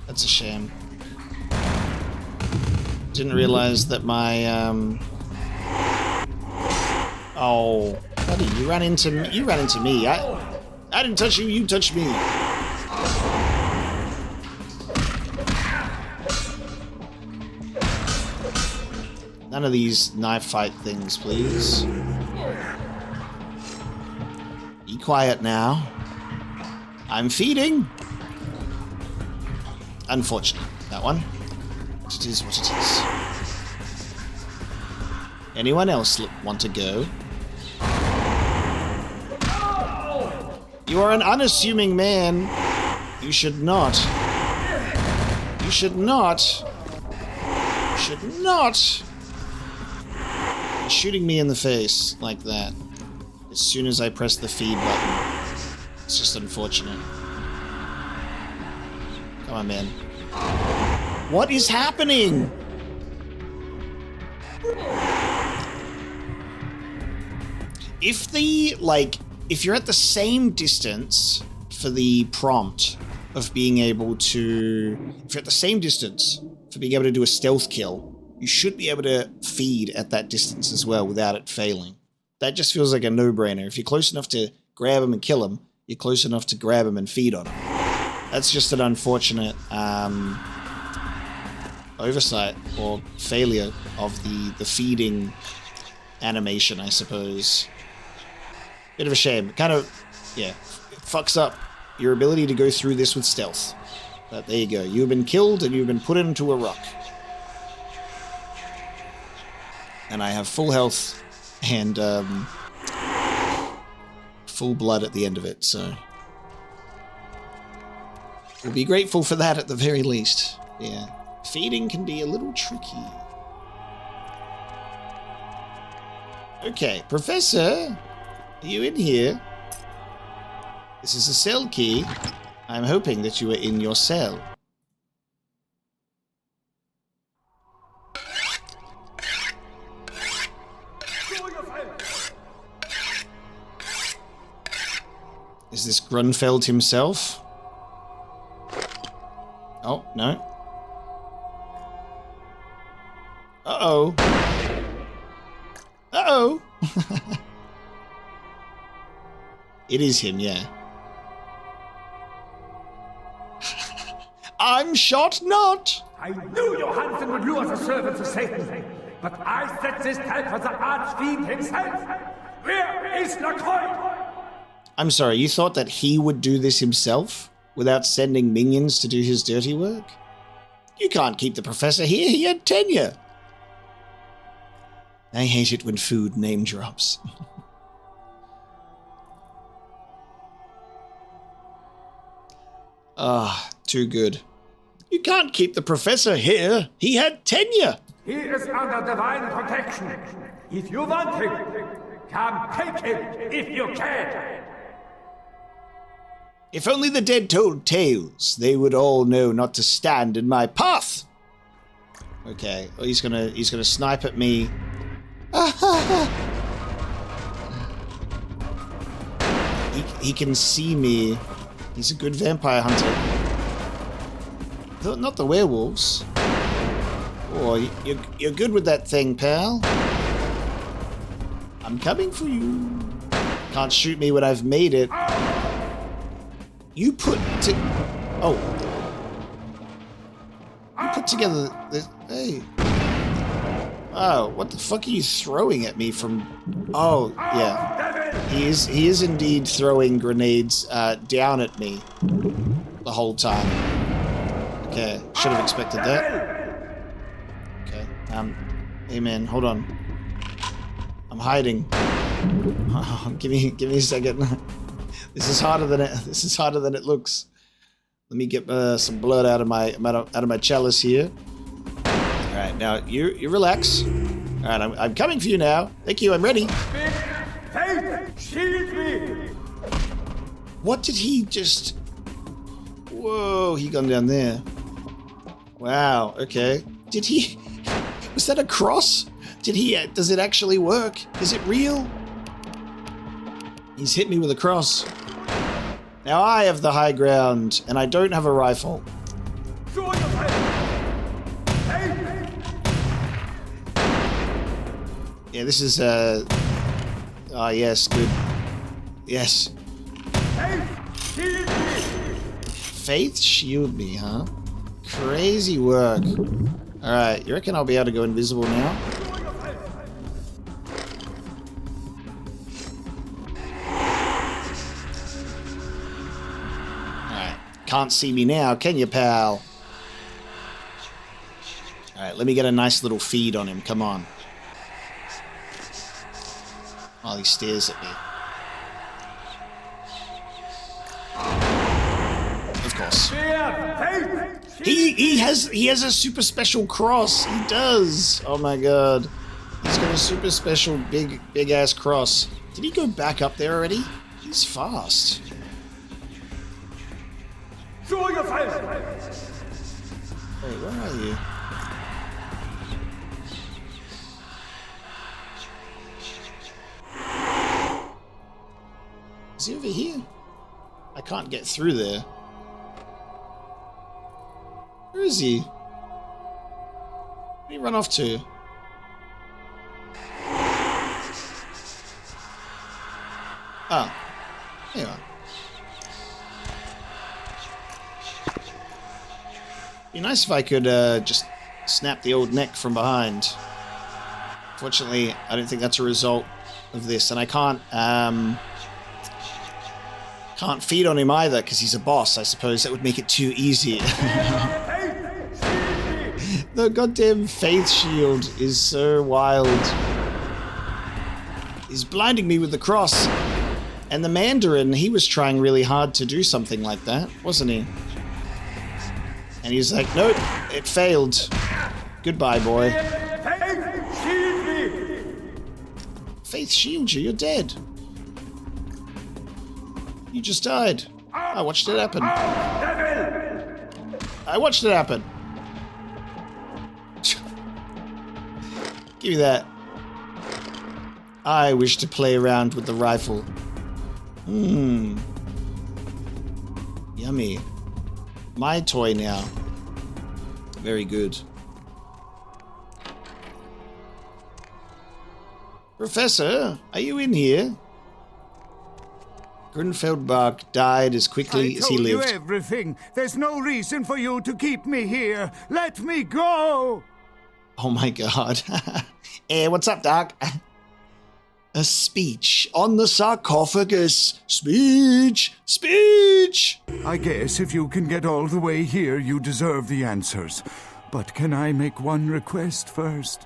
That's a shame. Didn't realize that my, Oh, buddy, you ran into me. I didn't touch you, you touched me. None of these knife fight things, please. Be quiet now. I'm feeding. Unfortunate, that one. But it is what it is. Anyone else want to go? You are an unassuming man. You should not. You should not. You should not. You're shooting me in the face like that as soon as I press the feed button. It's just unfortunate. Come on, man. What is happening? If you're at the same distance for the prompt of being able to, if you're at the same distance for being able to do a stealth kill, you should be able to feed at that distance as well without it failing. That just feels like a no-brainer. If you're close enough to grab him and kill him, you're close enough to grab him and feed on him. That's just an unfortunate oversight or failure of the feeding animation, I suppose. Bit of a shame. Kind of, yeah, it fucks up your ability to go through this with stealth. But there you go. You've been killed and you've been put into a rock. And I have full health and full blood at the end of it, so we'll be grateful for that at the very least. Yeah. Feeding can be a little tricky. Okay, Professor, are you in here? This is a cell key. I'm hoping that you are in your cell. Is this Grunfeld himself? Oh, no. Uh-oh. Uh-oh. It is him, yeah. I'm shot not! I knew Johansen would lure the servants of Satan, but I set this trap for the archfiend himself. Where is Lacroix? I'm sorry, you thought that he would do this himself without sending minions to do his dirty work? You can't keep the professor here, he had tenure. I hate it when food name drops. Ah, too good. You can't keep the professor here, he had tenure. He is under divine protection. If you want him, come take him if you can. If only the dead told tales, they would all know not to stand in my path. Okay, well, he's gonna snipe at me. He can see me. He's a good vampire hunter. Not the werewolves. Oh, you're good with that thing, pal. I'm coming for you. Can't shoot me when I've made it. You put together this. Hey. Oh, what the fuck are you throwing at me from? Oh, yeah. He is indeed throwing grenades down at me the whole time. Okay, should have expected that. Okay, hey man, hold on. I'm hiding. Give me a second. This is harder than it looks. Let me get some blood out of my chalice here. All right, now you relax. All right, I'm coming for you now. Thank you. I'm ready. Shield me! What did he just? Whoa, he gone down there. Wow. Okay. Did he? Was that a cross? Did he? Does it actually work? Is it real? He's hit me with a cross. Now I have the high ground, and I don't have a rifle. Yeah, this is ah, yes, good. Yes. Faith shield me, huh? Crazy work. Alright, you reckon I'll be able to go invisible now? Alright, can't see me now, can you, pal? Alright, let me get a nice little feed on him, come on. While he stares at me. Of course. He has a super special cross. He does. Oh my god. He's got a super special big ass cross. Did he go back up there already? He's fast. Wait, where are you? Is he over here? I can't get through there. Where is he? Where did he run off to? Oh. There you are. Be nice if I could just snap the old neck from behind. Fortunately, I don't think that's a result of this, and I can't feed on him either because he's a boss. I suppose that would make it too easy. The goddamn faith shield is so wild. He's blinding me with the cross. And the Mandarin, he was trying really hard to do something like that, wasn't he? And he's like, nope, it failed. Goodbye, boy. Faith shield you, you're dead. You just died. I watched it happen. I watched it happen. Give me that. I wish to play around with the rifle. Yummy. My toy now. Very good. Professor, are you in here? Grunfeldbach died as quickly as he lived. I told you everything. There's no reason for you to keep me here. Let me go! Oh my god. Hey, what's up, Doc? A speech on the sarcophagus. Speech! Speech! I guess if you can get all the way here, you deserve the answers. But can I make one request first?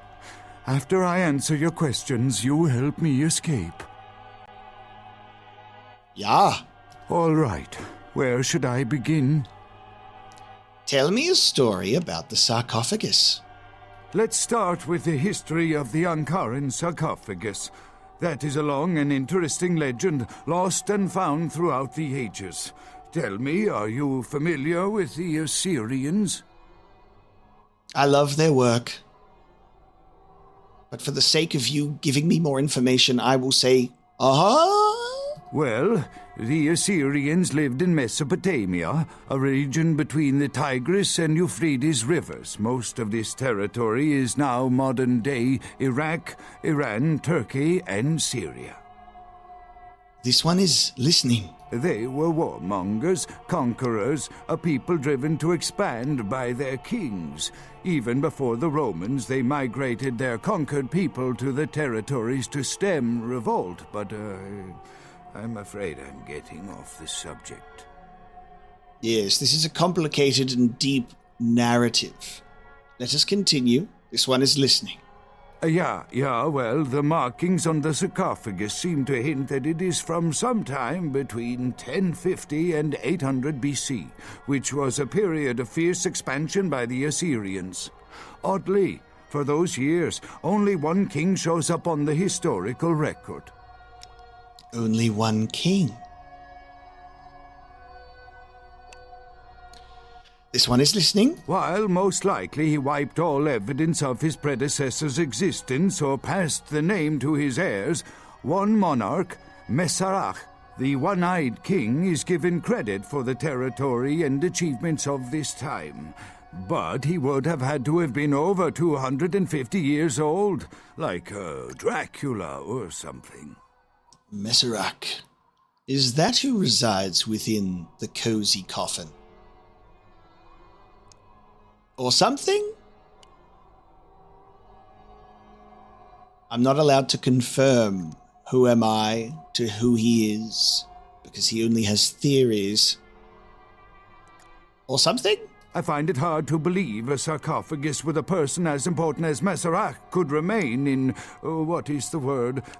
After I answer your questions, you help me escape. Yeah. All right. Where should I begin? Tell me a story about the sarcophagus. Let's start with the history of the Ankaran sarcophagus. That is a long and interesting legend, lost and found throughout the ages. Tell me, are you familiar with the Assyrians? I love their work. But for the sake of you giving me more information, I will say, Well, the Assyrians lived in Mesopotamia, a region between the Tigris and Euphrates rivers. Most of this territory is now modern-day Iraq, Iran, Turkey, and Syria. This one is listening. They were warmongers, conquerors, a people driven to expand by their kings. Even before the Romans, they migrated their conquered people to the territories to stem revolt, but I'm afraid I'm getting off the subject. Yes, this is a complicated and deep narrative. Let us continue. This one is listening. Well, the markings on the sarcophagus seem to hint that it is from sometime between 1050 and 800 BC, which was a period of fierce expansion by the Assyrians. Oddly, for those years, only one king shows up on the historical record. Only one king? This one is listening. While most likely he wiped all evidence of his predecessor's existence or passed the name to his heirs, one monarch, Masquerade, the one-eyed king, is given credit for the territory and achievements of this time. But he would have had to have been over 250 years old, like Dracula or something. Masquerade. Is that who resides within the cozy coffin? Or something? I'm not allowed to confirm who am I to who he is, because he only has theories. Or something? I find it hard to believe a sarcophagus with a person as important as Masquerade could remain in,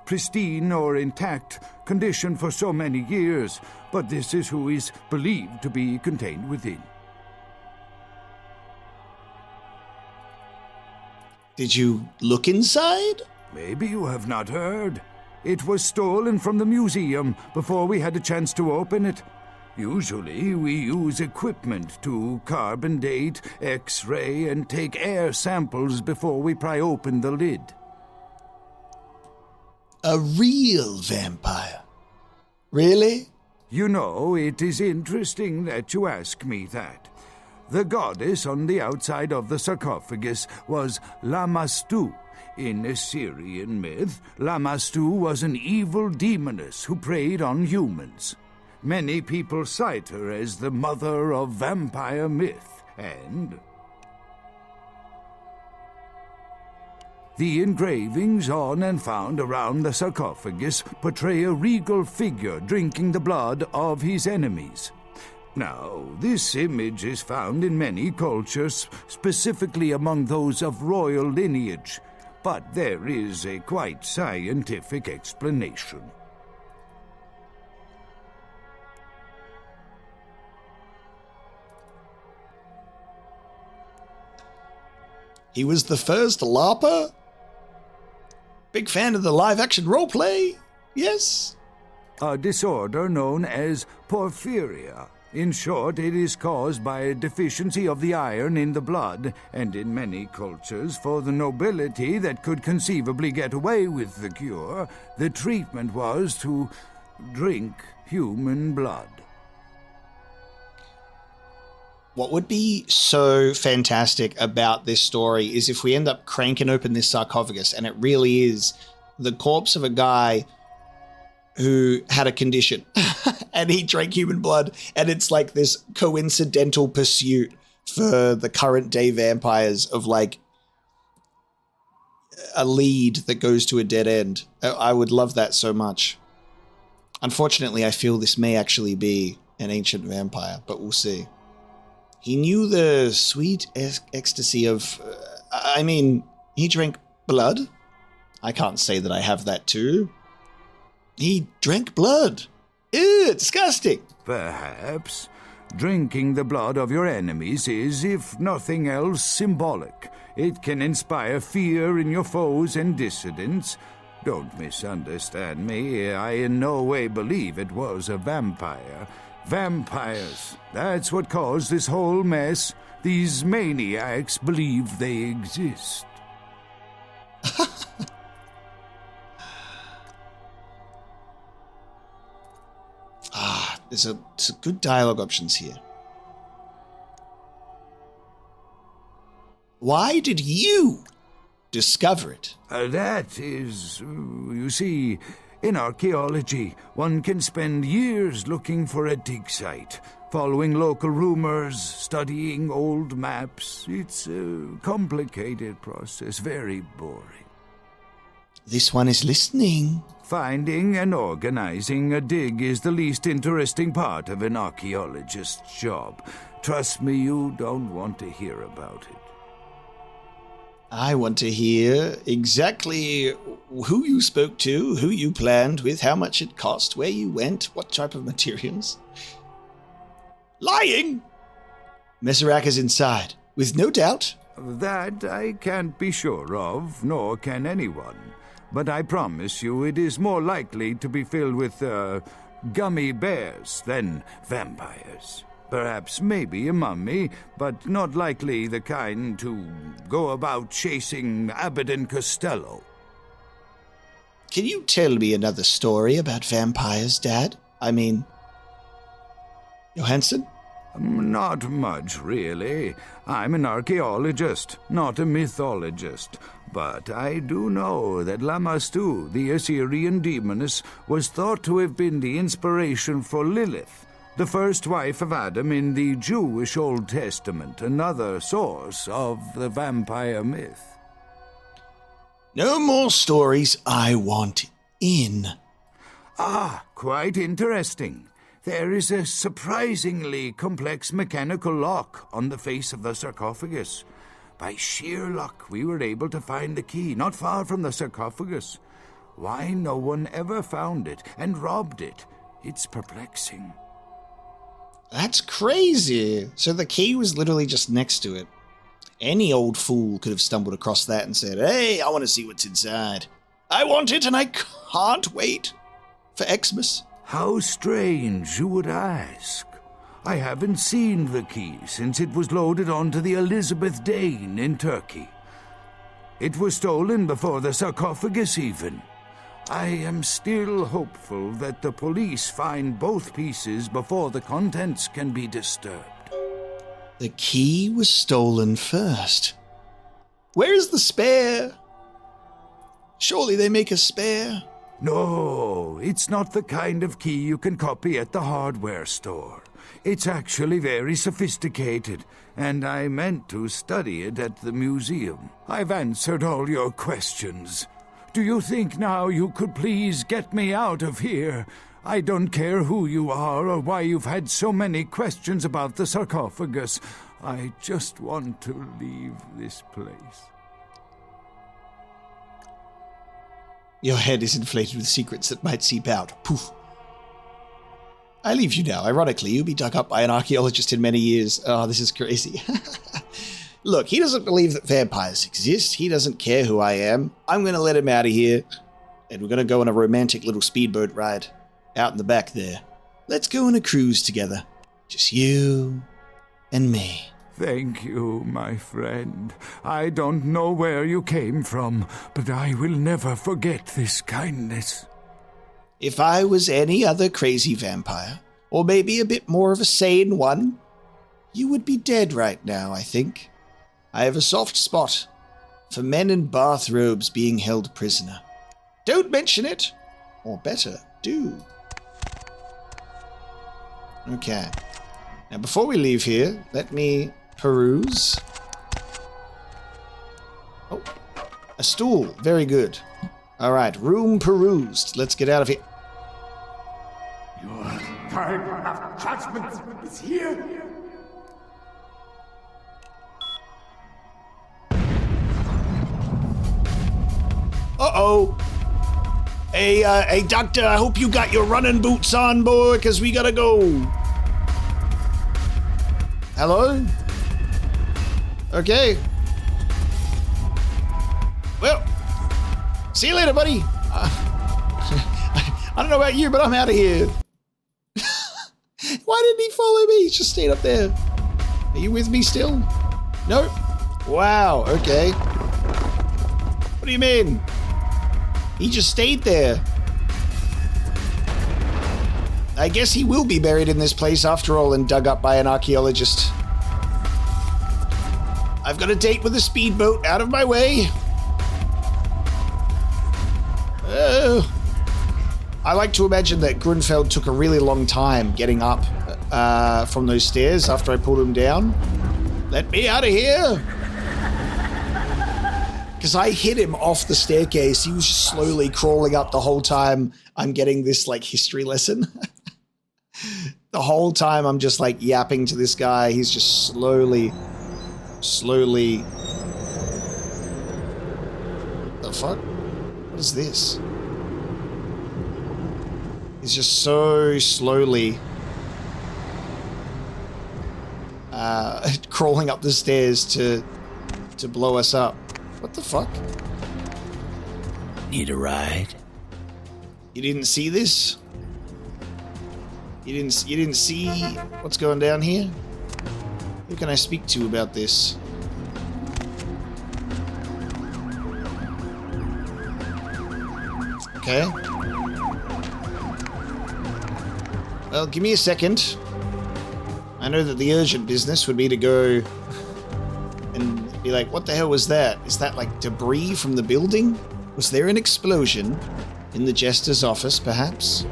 pristine or intact condition for so many years, but this is who is believed to be contained within. Did you look inside? Maybe you have not heard. It was stolen from the museum before we had a chance to open it. Usually we use equipment to carbon date, X-ray, and take air samples before we pry open the lid. A real vampire? Really? You know, it is interesting that you ask me that. The goddess on the outside of the sarcophagus was Lamastu. In Assyrian myth, Lamastu was an evil demoness who preyed on humans. Many people cite her as the mother of vampire myth, and the engravings on and found around the sarcophagus portray a regal figure drinking the blood of his enemies. Now, this image is found in many cultures, specifically among those of royal lineage, but there is a quite scientific explanation. He was the first LARPer? Big fan of the live-action roleplay? Yes? A disorder known as porphyria. In short, it is caused by a deficiency of the iron in the blood, and in many cultures, for the nobility that could conceivably get away with the cure, the treatment was to drink human blood. What would be so fantastic about this story is if we end up cranking open this sarcophagus and it really is the corpse of a guy who had a condition and he drank human blood, and it's like this coincidental pursuit for the current day vampires of like a lead that goes to a dead end. I would love that so much. Unfortunately, I feel this may actually be an ancient vampire, but we'll see. He knew the sweet ecstasy of, he drank blood. I can't say that I have that too. He drank blood. Ew, disgusting. Perhaps. Drinking the blood of your enemies is, if nothing else, symbolic. It can inspire fear in your foes and dissidents. Don't misunderstand me. I in no way believe it was a vampire. Vampires. That's what caused this whole mess. These maniacs believe they exist. There's some good dialogue options here. Why did you discover it? That is, you see, in archaeology, one can spend years looking for a dig site, following local rumors, studying old maps. It's a complicated process, very boring. This one is listening. Finding and organizing a dig is the least interesting part of an archaeologist's job. Trust me, you don't want to hear about it. I want to hear exactly who you spoke to, who you planned with, how much it cost, where you went, what type of materials. Lying! Messerak is inside, with no doubt. That I can't be sure of, nor can anyone. But I promise you it is more likely to be filled with, gummy bears than vampires. Perhaps maybe a mummy, but not likely the kind to go about chasing Abbott and Costello. Can you tell me another story about vampires, Dad? I mean, Johansson? Not much, really. I'm an archaeologist, not a mythologist. But I do know that Lamastu, the Assyrian demoness, was thought to have been the inspiration for Lilith, the first wife of Adam in the Jewish Old Testament, another source of the vampire myth. No more stories, I want in. Ah, quite interesting. There is a surprisingly complex mechanical lock on the face of the sarcophagus. By sheer luck, we were able to find the key not far from the sarcophagus. Why no one ever found it and robbed it, it's perplexing. That's crazy. So the key was literally just next to it. Any old fool could have stumbled across that and said, hey, I want to see what's inside. I want it and I can't wait for Xmas. How strange you would ask. I haven't seen the key since it was loaded onto the Elizabeth Dane in Turkey. It was stolen before the sarcophagus even. I am still hopeful that the police find both pieces before the contents can be disturbed. The key was stolen first. Where is the spare? Surely they make a spare. No, it's not the kind of key you can copy at the hardware store. It's actually very sophisticated, and I meant to study it at the museum. I've answered all your questions. Do you think now you could please get me out of here? I don't care who you are or why you've had so many questions about the sarcophagus. I just want to leave this place. Your head is inflated with secrets that might seep out. Poof. I leave you now. Ironically, you'll be dug up by an archaeologist in many years. Oh, this is crazy. Look, he doesn't believe that vampires exist. He doesn't care who I am. I'm going to let him out of here. And we're going to go on a romantic little speedboat ride out in the back there. Let's go on a cruise together. Just you and me. Thank you, my friend. I don't know where you came from, but I will never forget this kindness. If I was any other crazy vampire, or maybe a bit more of a sane one, you would be dead right now, I think. I have a soft spot for men in bathrobes being held prisoner. Don't mention it, or better, do. Okay. Now, before we leave here, let me peruse. Oh, a stool. Very good. All right, room perused. Let's get out of here. Your time of judgment is here. Uh-oh. Hey, doctor, I hope you got your running boots on, boy, because we gotta go. Hello? Okay. Well, see you later, buddy. I don't know about you, but I'm out of here. Why didn't he follow me? He just stayed up there. Are you with me still? Nope. Wow, okay. What do you mean? He just stayed there. I guess he will be buried in this place after all and dug up by an archaeologist. I've got a date with a speedboat. Out of my way. Oh. I like to imagine that Grunfeld took a really long time getting up from those stairs after I pulled him down. Let me out of here. Because I hit him off the staircase. He was just slowly crawling up the whole time. I'm getting this like history lesson. The whole time I'm just like yapping to this guy. He's just slowly. The fuck? What is this? He's just so slowly crawling up the stairs to blow us up. What the fuck? Need a ride? You didn't see this? You didn't see what's going down here? Who can I speak to about this? Okay. Well, give me a second. I know that the urgent business would be to go and be like, what the hell was that? Is that like debris from the building? Was there an explosion in the Jester's office, perhaps?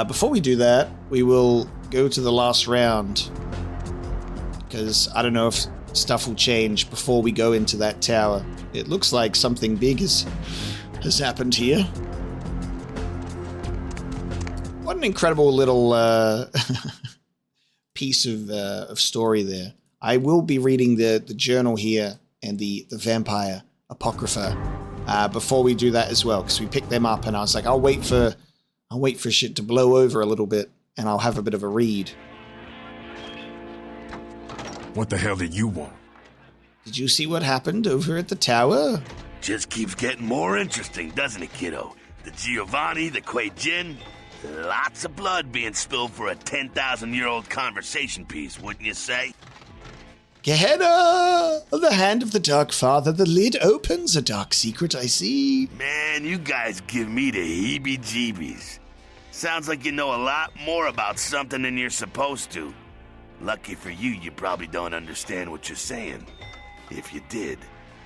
Before we do that, we will go to the last round. Because I don't know if stuff will change before we go into that tower. It looks like something big has happened here. What an incredible little piece of story there. I will be reading the journal here and the vampire apocrypha before we do that as well, because we picked them up and I was like, I'll wait for shit to blow over a little bit and I'll have a bit of a read. What the hell did you want? Did you see what happened over at the tower? Just keeps getting more interesting, doesn't it, kiddo? The Giovanni, the Kuei Jin. Lots of blood being spilled for a 10,000-year-old conversation piece, wouldn't you say? Gehenna! The hand of the Dark Father, the lid opens. A dark secret, I see. Man, you guys give me the heebie-jeebies. Sounds like you know a lot more about something than you're supposed to. Lucky for you, you probably don't understand what you're saying. If you did,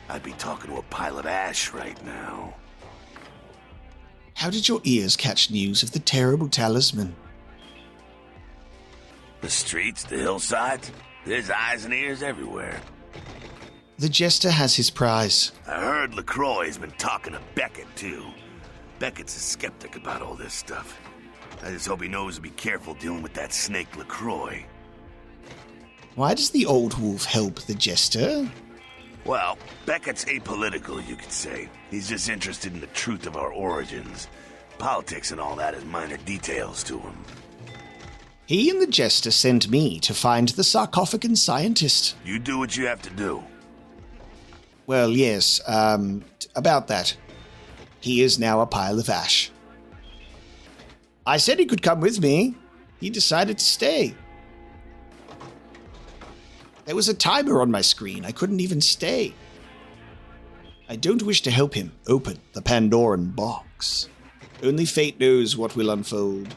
I'd be talking to a pile of ash right now. How did your ears catch news of the terrible talisman? The streets, the hillsides, there's eyes and ears everywhere. The Jester has his prize. I heard LaCroix's been talking to Beckett, too. Beckett's a skeptic about all this stuff. I just hope he knows to be careful dealing with that snake LaCroix. Why does the old wolf help the Jester? Well, Beckett's apolitical, you could say. He's just interested in the truth of our origins. Politics and all that is minor details to him. He and the Jester sent me to find the sarcophagan scientist. You do what you have to do. Well, yes, about that. He is now a pile of ash. I said he could come with me. He decided to stay. There was a timer on my screen. I couldn't even stay. I don't wish to help him open the Pandoran box. Only fate knows what will unfold.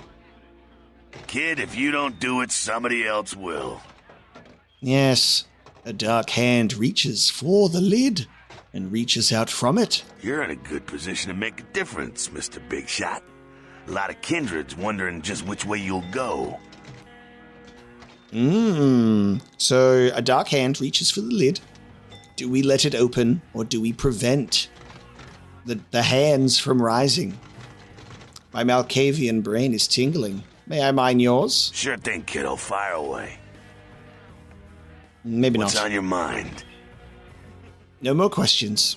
Kid, if you don't do it, somebody else will. Yes, a dark hand reaches for the lid and reaches out from it. You're in a good position to make a difference, Mr. Big Shot. A lot of kindreds wondering just which way you'll go. So a dark hand reaches for the lid. Do we let it open or do we prevent the hands from rising? My Malkavian brain is tingling. May I mine yours? Sure thing, kiddo. Fire away. Maybe What's not. on your mind? No more questions.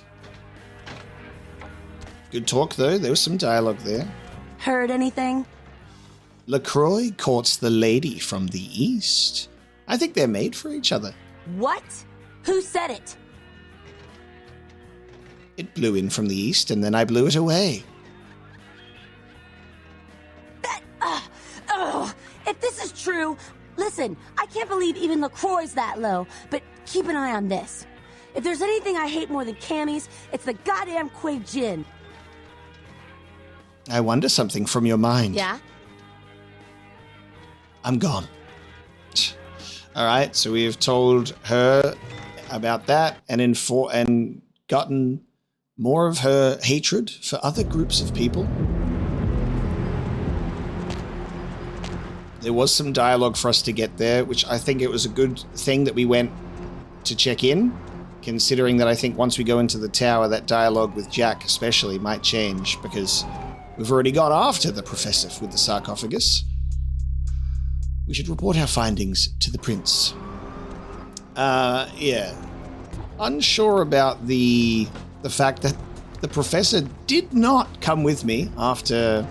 Good talk, though. There was some dialogue there. Heard anything? LaCroix courts the lady from the east. I think they're made for each other. What? Who said it? It blew in from the east, and then I blew it away. If this is true, listen, I can't believe even LaCroix's that low, but keep an eye on this. If there's anything I hate more than camis, it's the goddamn Kuei Jin. I wonder something from your mind. Yeah? I'm gone. All right, so we have told her about that and gotten more of her hatred for other groups of people. There was some dialogue for us to get there, which I think it was a good thing that we went to check in, considering that I think once we go into the tower, that dialogue with Jack especially might change, because we've already gone after the professor with the sarcophagus. We should report our findings to the prince. Yeah. Unsure about the fact that the professor did not come with me after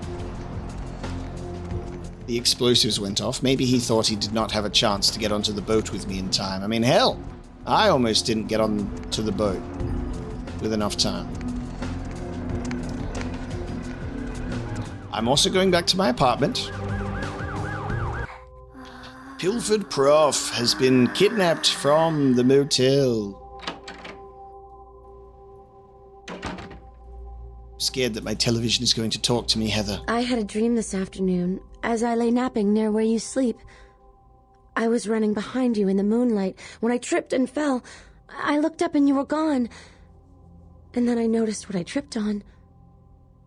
the explosives went off. Maybe he thought he did not have a chance to get onto the boat with me in time. I mean, hell, I almost didn't get onto the boat with enough time. I'm also going back to my apartment. Pilfered Prof has been kidnapped from the motel. Scared that my television is going to talk to me, Heather. I had a dream this afternoon as I lay napping near where you sleep. I was running behind you in the moonlight. When I tripped and fell, I looked up and you were gone. And then I noticed what I tripped on.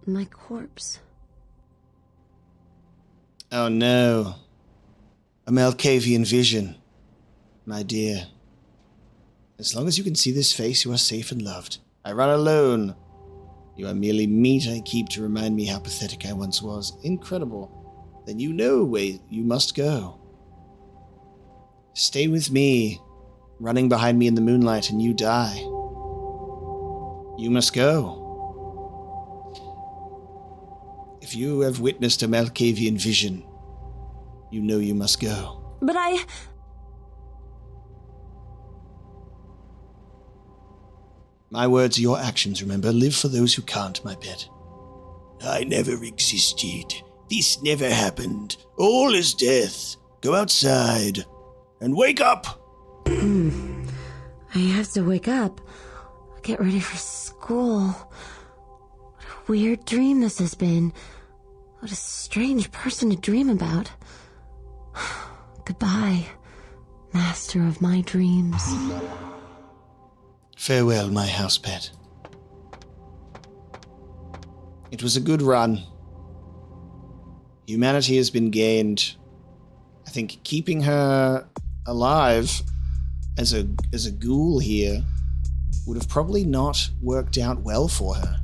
My corpse. Oh no. A Malkavian vision. My dear. As long as you can see this face, you are safe and loved. I run alone. You are merely meat I keep to remind me how pathetic I once was. Incredible. Then you know where you must go. Stay with me, running behind me in the moonlight, and you die. You must go. If you have witnessed a Malkavian vision, you know you must go. But My words are your actions, remember. Live for those who can't, my pet. I never existed. This never happened. All is death. Go outside and wake up. I have to wake up. Get ready for school. What a weird dream this has been. What a strange person to dream about. Goodbye, master of my dreams. Farewell, my house pet. It was a good run. Humanity has been gained. I think keeping her alive as a ghoul here would have probably not worked out well for her.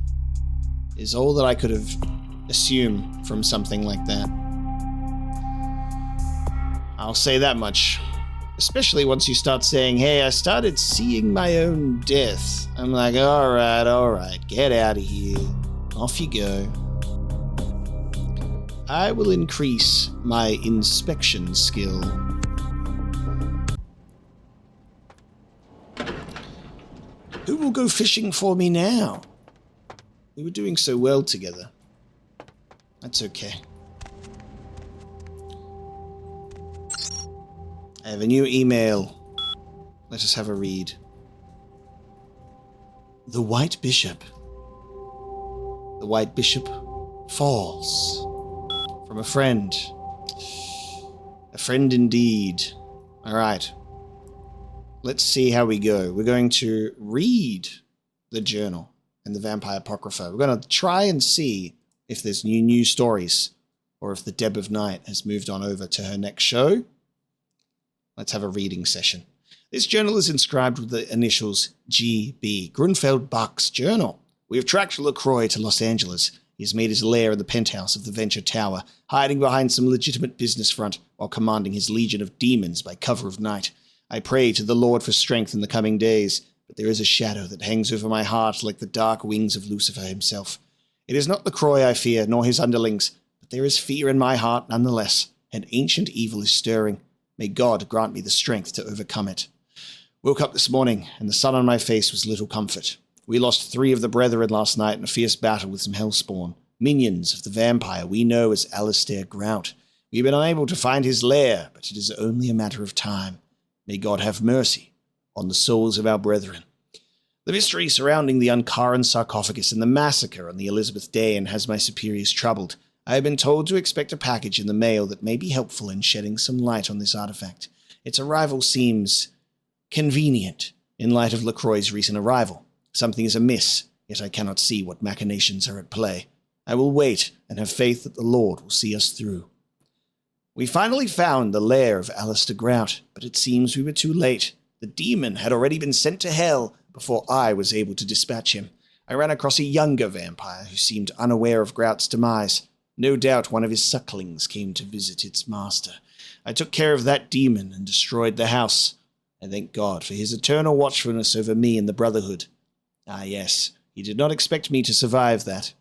Is all that I could have assumed from something like that. I'll say that much. Especially once you start saying, hey, I started seeing my own death. I'm like, all right, get out of here. Off you go. I will increase my inspection skill. Who will go fishing for me now? We were doing so well together. That's okay. I have a new email. Let us have a read. The White Bishop. The White Bishop falls. From a friend. A friend indeed. Alright. Let's see how we go. We're going to read the journal and the Vampire Apocrypha. We're going to try and see if there's new stories, or if the Deb of Night has moved on over to her next show. Let's have a reading session. This journal is inscribed with the initials GB, Grunfeld Buck's journal. We have tracked LaCroix to Los Angeles. He has made his lair in the penthouse of the Venture Tower, hiding behind some legitimate business front while commanding his legion of demons by cover of night. I pray to the Lord for strength in the coming days, but there is a shadow that hangs over my heart like the dark wings of Lucifer himself. It is not LaCroix I fear, nor his underlings, but there is fear in my heart nonetheless, and ancient evil is stirring. May God grant me the strength to overcome it. Woke up this morning, and the sun on my face was little comfort. We lost 3 of the brethren last night in a fierce battle with some hellspawn, minions of the vampire we know as Alistair Grout. We have been unable to find his lair, but it is only a matter of time. May God have mercy on the souls of our brethren. The mystery surrounding the Uncaran sarcophagus and the massacre on the Elizabeth Dayan has my superiors troubled. I have been told to expect a package in the mail that may be helpful in shedding some light on this artifact. Its arrival seems convenient in light of LaCroix's recent arrival. Something is amiss, yet I cannot see what machinations are at play. I will wait and have faith that the Lord will see us through. We finally found the lair of Alistair Grout, but it seems we were too late. The demon had already been sent to hell Before I was able to dispatch him, I ran across a younger vampire who seemed unaware of Grout's demise. No doubt one of his sucklings came to visit its master. I took care of that demon and destroyed the house. I thank God for his eternal watchfulness over me and the Brotherhood. Ah, yes, he did not expect me to survive that.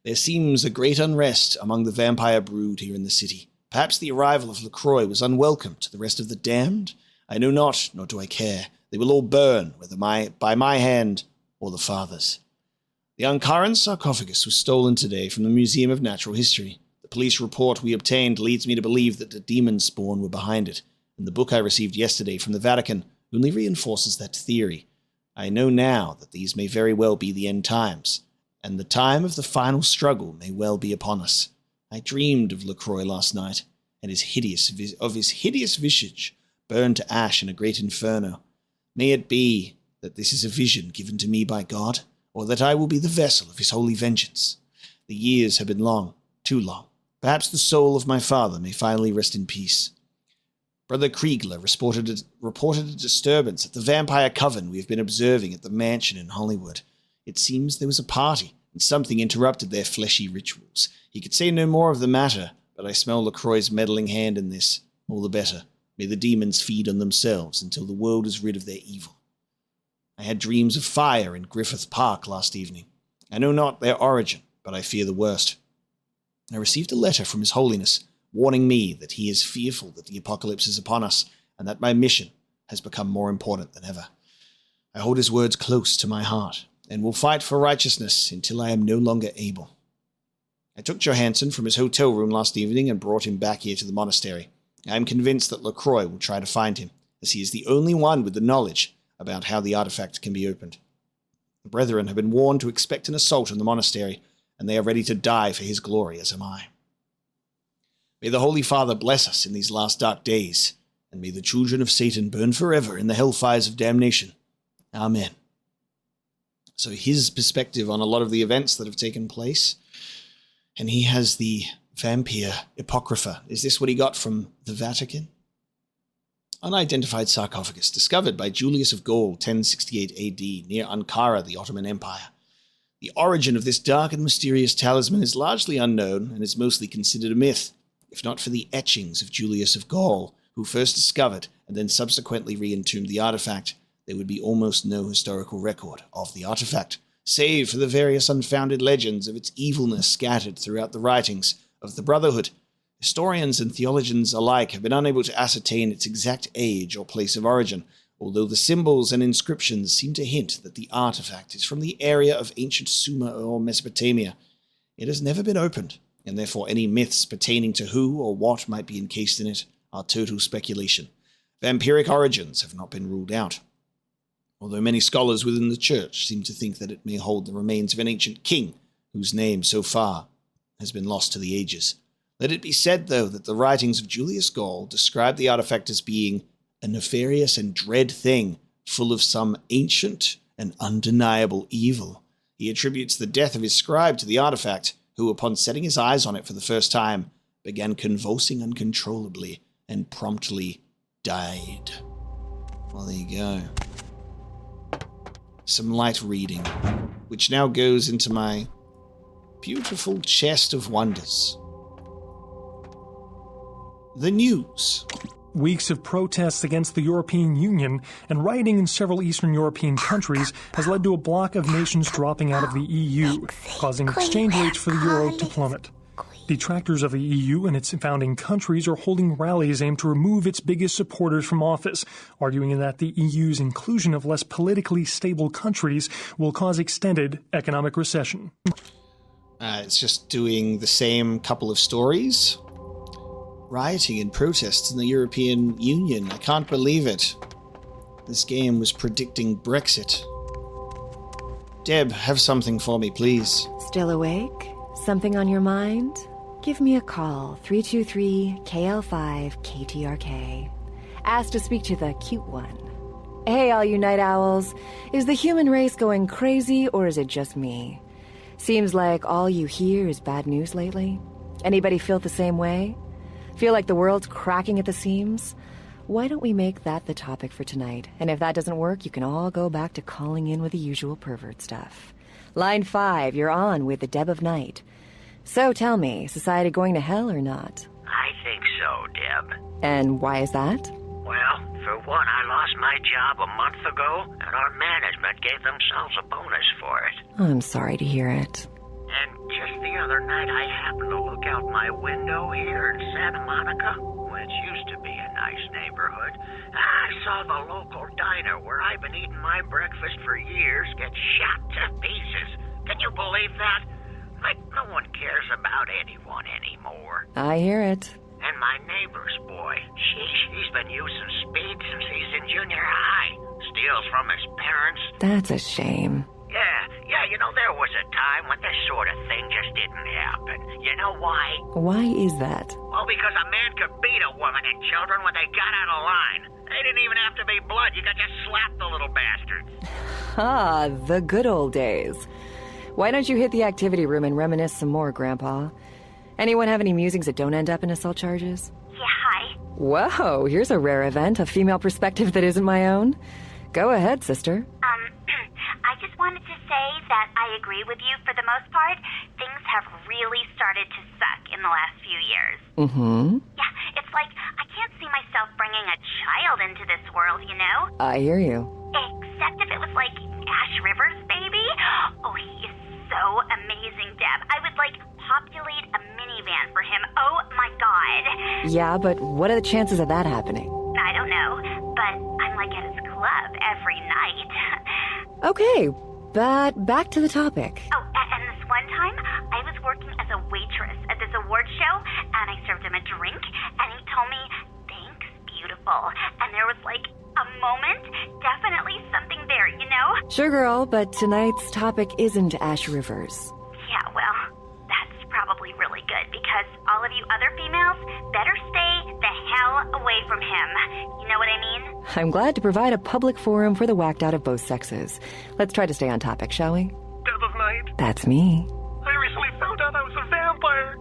There seems a great unrest among the vampire brood here in the city. Perhaps the arrival of LaCroix was unwelcome to the rest of the damned? I know not, nor do I care. They will all burn, whether by my hand or the Father's. The Ankaran sarcophagus was stolen today from the Museum of Natural History. The police report we obtained leads me to believe that the demon spawn were behind it, and the book I received yesterday from the Vatican only reinforces that theory. I know now that these may very well be the end times, and the time of the final struggle may well be upon us. I dreamed of LaCroix last night, and his hideous visage burned to ash in a great inferno. May it be that this is a vision given to me by God, or that I will be the vessel of his holy vengeance. The years have been long, too long. Perhaps the soul of my father may finally rest in peace. Brother Kriegler reported a disturbance at the vampire coven we have been observing at the mansion in Hollywood. It seems there was a party, and something interrupted their fleshy rituals. He could say no more of the matter, but I smell LaCroix's meddling hand in this. All the better. May the demons feed on themselves until the world is rid of their evil. I had dreams of fire in Griffith Park last evening. I know not their origin, but I fear the worst. I received a letter from His Holiness, warning me that he is fearful that the apocalypse is upon us, and that my mission has become more important than ever. I hold his words close to my heart, and will fight for righteousness until I am no longer able. I took Johansson from his hotel room last evening and brought him back here to the monastery. I am convinced that LaCroix will try to find him, as he is the only one with the knowledge about how the artifact can be opened. The brethren have been warned to expect an assault on the monastery, and they are ready to die for his glory, as am I. May the Holy Father bless us in these last dark days, and may the children of Satan burn forever in the hellfires of damnation. Amen. So his perspective on a lot of the events that have taken place, and he has the vampire apocrypha. Is this what he got from the Vatican? Unidentified sarcophagus discovered by Julius of Gaul, 1068 AD, near Ankara, the Ottoman Empire. The origin of this dark and mysterious talisman is largely unknown and is mostly considered a myth, if not for the etchings of Julius of Gaul, who first discovered and then subsequently re-entombed the artifact. There would be almost no historical record of the artifact, save for the various unfounded legends of its evilness scattered throughout the writings of the Brotherhood. Historians and theologians alike have been unable to ascertain its exact age or place of origin, although the symbols and inscriptions seem to hint that the artifact is from the area of ancient Sumer or Mesopotamia. It has never been opened, and therefore any myths pertaining to who or what might be encased in it are total speculation. Vampiric origins have not been ruled out, although many scholars within the church seem to think that it may hold the remains of an ancient king whose name so far has been lost to the ages. Let it be said, though, that the writings of Julius Gaul describe the artifact as being a nefarious and dread thing, full of some ancient and undeniable evil. He attributes the death of his scribe to the artifact, who, upon setting his eyes on it for the first time, began convulsing uncontrollably and promptly died. Well, there you go. Some light reading, which now goes into my beautiful chest of wonders. The news. Weeks of protests against the European Union and rioting in several Eastern European countries has led to a bloc of nations dropping out of the EU, causing exchange rates for the euro to plummet. Detractors of the EU and its founding countries are holding rallies aimed to remove its biggest supporters from office, arguing that the EU's inclusion of less politically stable countries will cause extended economic recession. It's just doing the same couple of stories. Rioting and protests in the European Union. I can't believe it. This game was predicting Brexit. Deb, have something for me, please. Still awake? Something on your mind? Give me a call, 323-KL5-KTRK. Ask to speak to the cute one. Hey, all you night owls. Is the human race going crazy, or is it just me? Seems like all you hear is bad news lately. Anybody feel the same way? Feel like the world's cracking at the seams? why don't we make that the topic for tonight? And if that doesn't work, you can all go back to calling in with the usual pervert stuff. Line 5, you're on with the Deb of Night. So tell me, society going to hell or not? I think so, Deb. And why is that? Well, for one, I lost my job a month ago, and our management gave themselves a bonus for it. I'm sorry to hear it. And just the other night, I happened to look out my window here in Santa Monica, which used to be a nice neighborhood. I saw the local diner where I've been eating my breakfast for years get shot to pieces. Can you believe that? Like, no one cares about anyone anymore. I hear it. And my neighbor's boy, he's been using speed since he's in junior high. Steals from his parents. That's a shame. Yeah, you know, there was a time when this sort of thing just didn't happen. You know why? Why is that? Well, because a man could beat a woman and children when they got out of line. They didn't even have to be blood. You could just slap the little bastards. Ah, the good old days. Why don't you hit the activity room and reminisce some more, Grandpa? Anyone have any musings that don't end up in assault charges? Yeah, hi. Whoa, here's a rare event, a female perspective that isn't my own. Go ahead, sister. I just wanted to say that I agree with you for the most part. Things have really started to suck in the last few years. Mm-hmm. Yeah, it's like I can't see myself bringing a child into this world, you know? I hear you. Except if it was like Ash Rivers' baby. Oh, he is so amazing, Deb. I would like populate a minivan for him. Oh my god. Yeah, but what are the chances of that happening? I don't know, but I'm like at his club every night. Okay, but back to the topic. Oh, and this one time, I was working as a waitress at this award show, and I served him a drink, and he told me, "Thanks, beautiful." And there was like a moment, definitely something there, you know? Sure, girl, but tonight's topic isn't Ash Rivers. Yeah, well, that's probably really good, because all of you other females better stay the hell away from him. You know what I mean? I'm glad to provide a public forum for the whacked out of both sexes. Let's try to stay on topic, shall we? Deb of Night. That's me. I recently found out I was a vampire.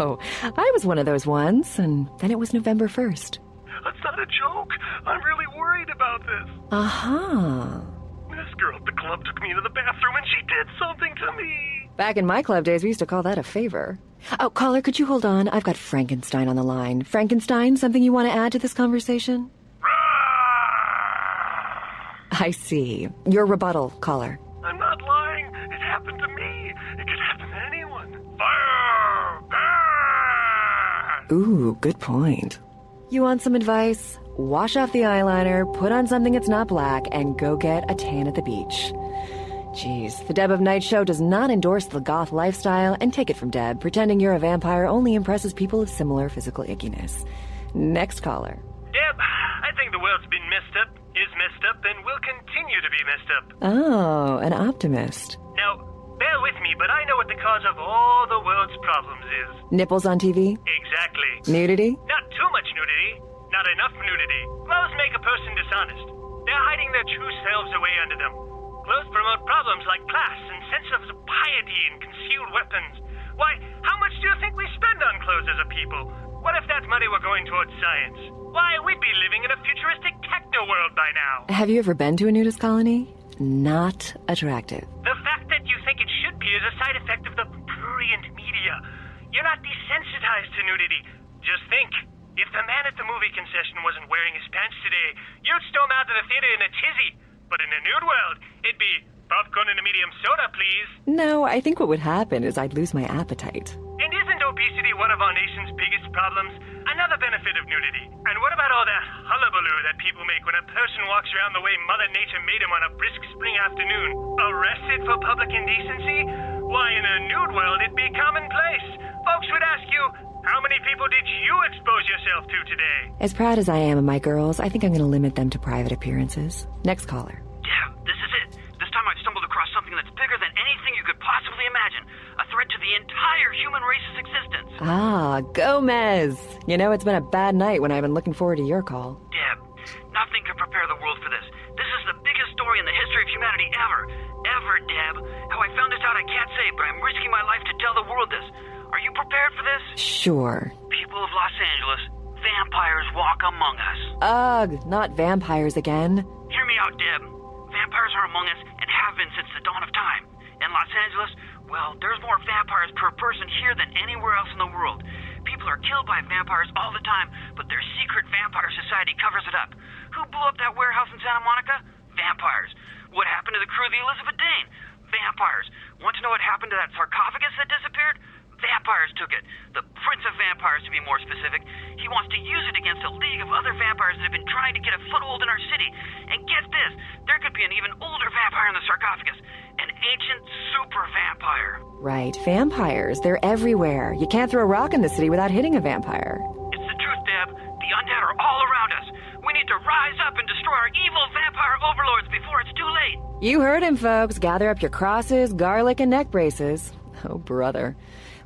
Oh, I was one of those ones, and then it was November 1st. That's not a joke. I'm really worried about this. Uh-huh. This girl at the club took me into the bathroom and she did something to me. Back in my club days, we used to call that a favor. Oh, caller, could you hold on? I've got Frankenstein on the line. Frankenstein, something you want to add to this conversation? I see. Your rebuttal, caller. I'm not lying. It happened to me. It could happen to anyone. Ooh, good point. You want some advice? Wash off the eyeliner, put on something that's not black, and go get a tan at the beach. Jeez, the Deb of Night show does not endorse the goth lifestyle, and take it from Deb, pretending you're a vampire only impresses people of similar physical ickiness. Next caller. Deb, I think the world's been messed up, is messed up, and will continue to be messed up. Oh, an optimist. Now, bear with me, but I know what the cause of all the world's problems is. Nipples on TV? Exactly. Nudity? Not too much nudity. Not enough nudity. Clothes make a person dishonest. They're hiding their true selves away under them. Clothes promote problems like class and sense of piety and concealed weapons. Why, how much do you think we spend on clothes as a people? What if that money were going towards science? Why, we'd be living in a futuristic techno world by now. Have you ever been to a nudist colony? Not attractive. The fact that you think it should be is a side effect of the prurient media. You're not desensitized to nudity. Just think. If the man at the movie concession wasn't wearing his pants today, you'd storm out of the theater in a tizzy. But in a nude world, it'd be popcorn and a medium soda, please. No, I think what would happen is I'd lose my appetite. And isn't obesity one of our nation's biggest problems? Another benefit of nudity. And what about all that hullabaloo that people make when a person walks around the way Mother Nature made him on a brisk spring afternoon? Arrested for public indecency? Why, in a nude world, it'd be commonplace. Folks would ask you, how many people did you expose yourself to today? As proud as I am of my girls, I think I'm going to limit them to private appearances. Next caller. Yeah, this is it. This time I've stumbled across something that's bigger than anything you could possibly imagine. A threat to the entire human race's existence. Ah, Gomez. You know, it's been a bad night when I've been looking forward to your call. Deb, nothing could prepare the world for this. This is the biggest story in the history of humanity ever. Ever, Deb. How I found this out I can't say, but I'm risking my life to tell the world this. Are you prepared for this? Sure. People of Los Angeles, vampires walk among us. Ugh, not vampires again. Hear me out, Deb. Vampires are among us and have been since the dawn of time. In Los Angeles, well, there's more vampires per person here than anywhere else in the world. People are killed by vampires all the time, but their secret vampire society covers it up. Who blew up that warehouse in Santa Monica? Vampires. What happened to the crew of the Elizabeth Dane? Vampires. Want to know what happened to that sarcophagus that disappeared? Vampires took it. The Prince of Vampires, to be more specific. He wants to use it against a league of other vampires that have been trying to get a foothold in our city. And get this, there could be an even older vampire in the sarcophagus. An ancient super vampire. Right, vampires. They're everywhere. You can't throw a rock in the city without hitting a vampire. It's the truth, Deb. The undead are all around us. We need to rise up and destroy our evil vampire overlords before it's too late. You heard him, folks. Gather up your crosses, garlic, and neck braces. Oh, brother.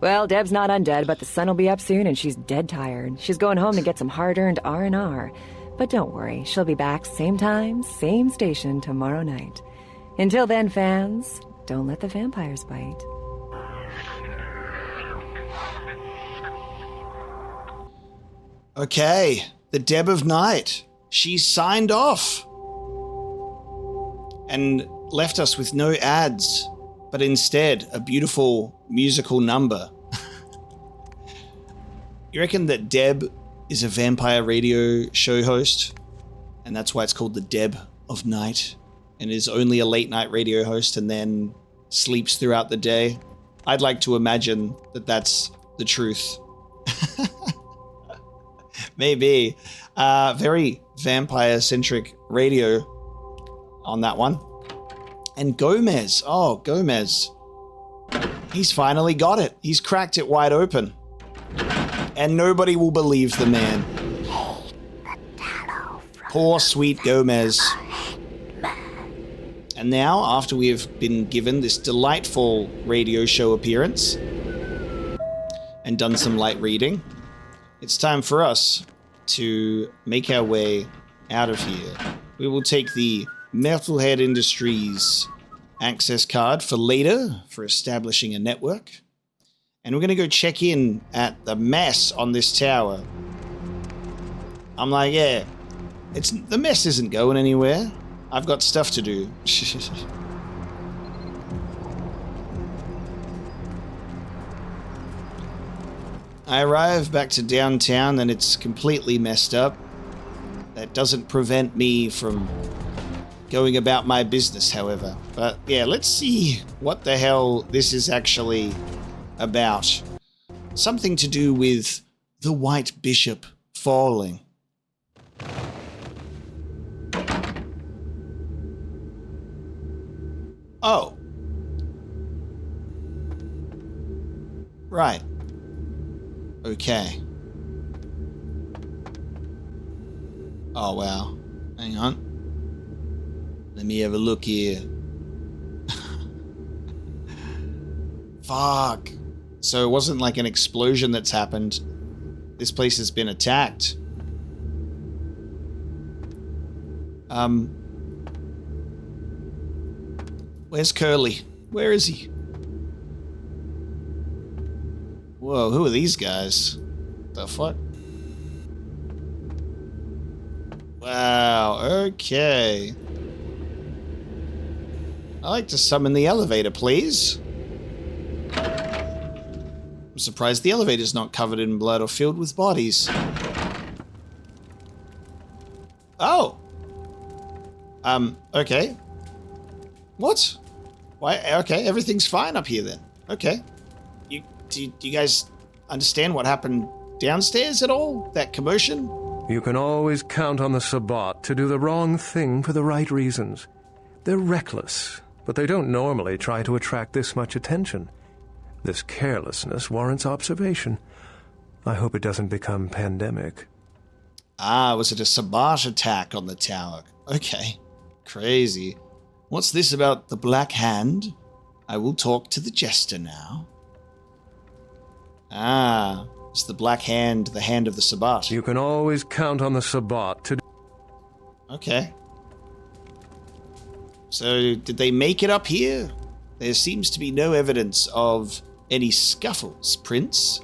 Well, Deb's not undead, but the sun will be up soon and she's dead tired. She's going home to get some hard-earned R&R. But don't worry, she'll be back same time, same station tomorrow night. Until then, fans, don't let the vampires bite. Okay, the Deb of Night. She signed off and left us with no ads, but instead a beautiful musical number. You reckon that Deb is a vampire radio show host, and that's why it's called the Deb of Night, and is only a late night radio host and then sleeps throughout the day? I'd like to imagine that that's the truth. Maybe. Very vampire-centric radio on that one. And Gomez. Oh, Gomez. He's finally got it. He's cracked it wide open. And nobody will believe the man. Poor sweet Gomez. And now, after we have been given this delightful radio show appearance and done some light reading, it's time for us to make our way out of here. We will take the Metalhead Industries access card for later, for establishing a network. And we're going to go check in at the mess on this tower. I'm like, yeah, the mess isn't going anywhere. I've got stuff to do. I arrive back to downtown and it's completely messed up. That doesn't prevent me from going about my business, however. But yeah, let's see what the hell this is actually about. Something to do with the White Bishop falling. Oh. Right. Okay. Oh, wow. Hang on. Let me have a look here. Fuck. So it wasn't like an explosion that's happened. This place has been attacked. Where's Curly? Where is he? Whoa, who are these guys? The fuck? Wow, okay. I'd like to summon the elevator, please. I'm surprised the elevator's not covered in blood or filled with bodies. Oh! Okay. What? Why? Okay, everything's fine up here then. Okay. Do you guys understand what happened downstairs at all? That commotion? You can always count on the Sabbat to do the wrong thing for the right reasons. They're reckless, but they don't normally try to attract this much attention. This carelessness warrants observation. I hope it doesn't become pandemic. Ah, was it a Sabbat attack on the tower? Okay. Crazy. What's this about the Black Hand? I will talk to the jester now. Ah, it's the Black Hand, the hand of the Sabbat. You can always count on the Sabbat to... Okay. So, did they make it up here? There seems to be no evidence of any scuffles, Prince.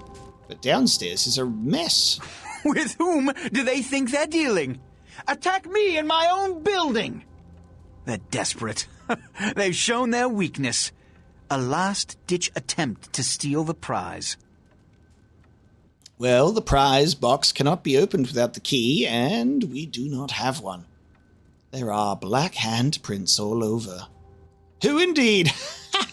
But downstairs is a mess. With whom do they think they're dealing? Attack me in my own building! They're desperate. They've shown their weakness. A last-ditch attempt to steal the prize. Well, the prize box cannot be opened without the key, and we do not have one. There are black handprints all over. Who indeed?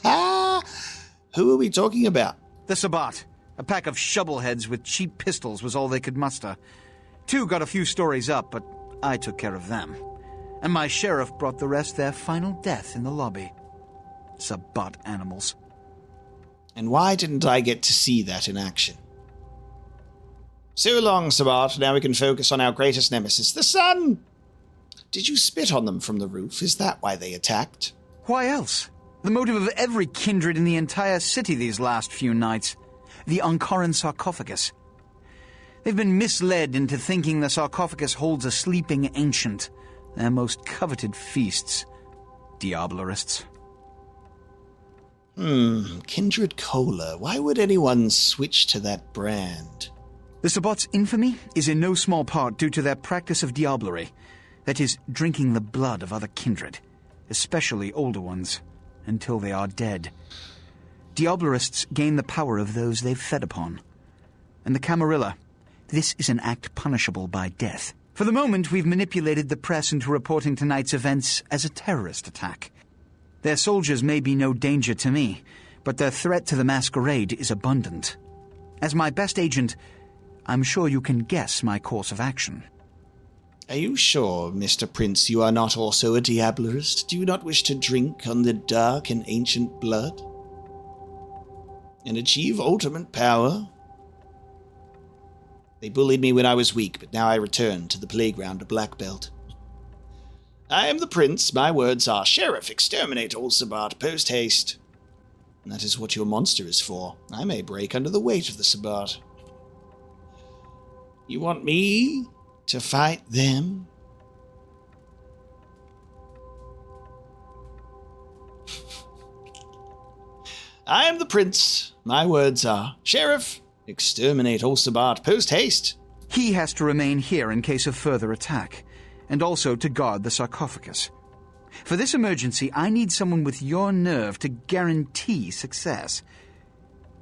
Who are we talking about? The Sabbat. A pack of shovelheads with cheap pistols was all they could muster. 2 got a few stories up, but I took care of them. And my sheriff brought the rest their final death in the lobby. Sabbat animals. And why didn't I get to see that in action? So long, Sabbat. Now we can focus on our greatest nemesis, the sun! Did you spit on them from the roof? Is that why they attacked? Why else? The motive of every kindred in the entire city these last few nights. The Ankaran sarcophagus. They've been misled into thinking the sarcophagus holds a sleeping ancient. Their most coveted feasts. Diablerists. Kindred Cola. Why would anyone switch to that brand? The Sabbat's infamy is in no small part due to their practice of diablerie. That is, drinking the blood of other kindred, especially older ones, until they are dead. Diablerists gain the power of those they've fed upon. And the Camarilla, this is an act punishable by death. For the moment, we've manipulated the press into reporting tonight's events as a terrorist attack. Their soldiers may be no danger to me, but their threat to the Masquerade is abundant. As my best agent, I'm sure you can guess my course of action. Are you sure, Mr. Prince, you are not also a Diablerist? Do you not wish to drink on the dark and ancient blood? And achieve ultimate power? They bullied me when I was weak, but now I return to the playground a black belt. I am the Prince. My words are, Sheriff, exterminate all Sabbat, post haste. And that is what your monster is for. I may break under the weight of the Sabbat. You want me to fight them? I am the Prince. My words are, Sheriff, exterminate all Sabbat, post haste. He has to remain here in case of further attack, and also to guard the sarcophagus. For this emergency, I need someone with your nerve to guarantee success.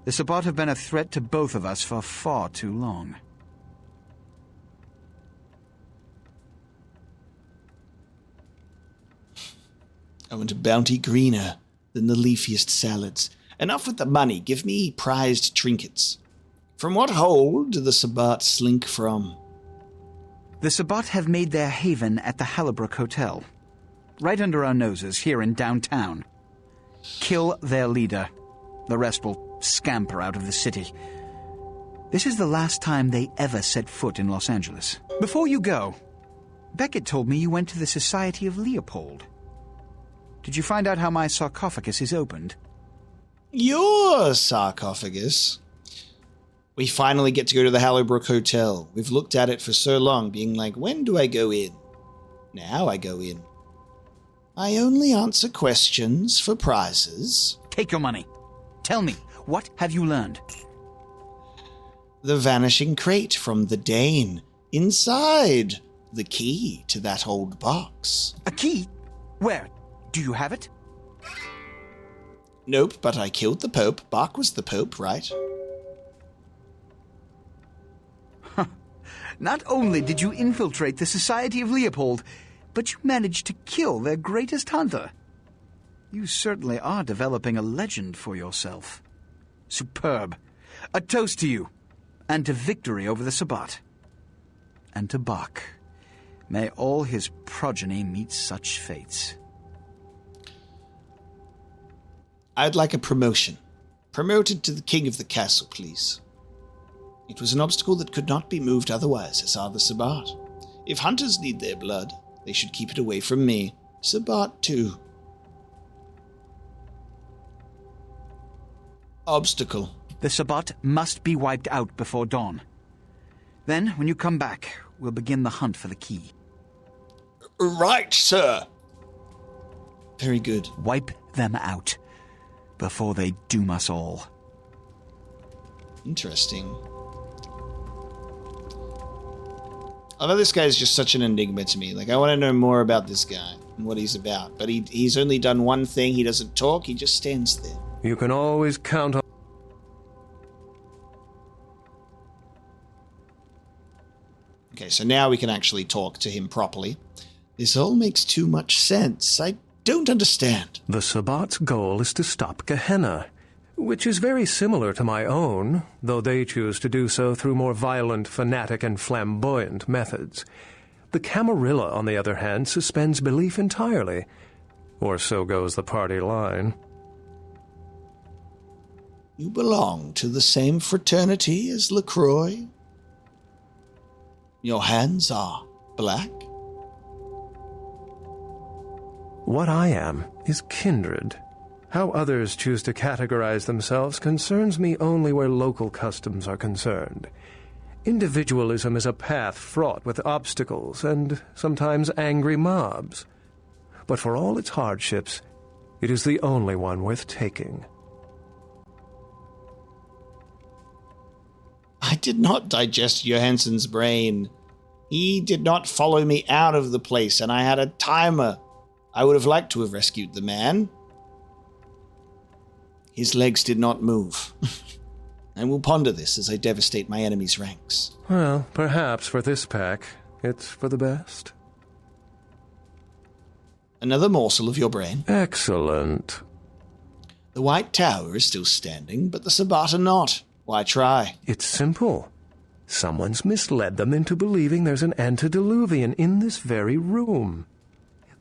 The Sabbat have been a threat to both of us for far too long. I want a bounty greener than the leafiest salads. Enough with the money. Give me prized trinkets. From what hole do the Sabbat slink from? The Sabbat have made their haven at the Hallibrook Hotel. Right under our noses, here in downtown. Kill their leader. The rest will scamper out of the city. This is the last time they ever set foot in Los Angeles. Before you go, Beckett told me you went to the Society of Leopold. Did you find out how my sarcophagus is opened? Your sarcophagus? We finally get to go to the Hallibrook Hotel. We've looked at it for so long, being like, when do I go in? Now I go in. I only answer questions for prizes. Take your money. Tell me, what have you learned? The vanishing crate from the Dane. Inside, the key to that old box. A key? Where? Do you have it? Nope, but I killed the Pope. Bach was the Pope, right? Not only did you infiltrate the Society of Leopold, but you managed to kill their greatest hunter. You certainly are developing a legend for yourself. Superb. A toast to you, and to victory over the Sabbat. And to Bach. May all his progeny meet such fates. I'd like a promotion. Promoted to the king of the castle, please. It was an obstacle that could not be moved otherwise, as are the Sabbat. If hunters need their blood, they should keep it away from me. Sabbat, too. Obstacle. The Sabbat must be wiped out before dawn. Then, when you come back, we'll begin the hunt for the key. Right, sir. Very good. Wipe them out before they doom us all. Interesting. Although this guy is just such an enigma to me. Like, I want to know more about this guy and what he's about. But he's only done one thing. He doesn't talk. He just stands there. You can always count on... Okay, so now we can actually talk to him properly. This all makes too much sense. I don't understand. The Sabbat's goal is to stop Gehenna, which is very similar to my own, though they choose to do so through more violent, fanatic, and flamboyant methods. The Camarilla, on the other hand, suspends belief entirely, or so goes the party line. You belong to the same fraternity as LaCroix? Your hands are black? What I am is kindred. How others choose to categorize themselves concerns me only where local customs are concerned. Individualism is a path fraught with obstacles and sometimes angry mobs. But for all its hardships, it is the only one worth taking. I did not digest Johansson's brain. He did not follow me out of the place, and I had a timer. I would have liked to have rescued the man. His legs did not move. I will ponder this as I devastate my enemy's ranks. Well, perhaps for this pack, it's for the best. Another morsel of your brain. Excellent. The White Tower is still standing, but the Sabbat are not. Why try? It's simple. Someone's misled them into believing there's an antediluvian in this very room.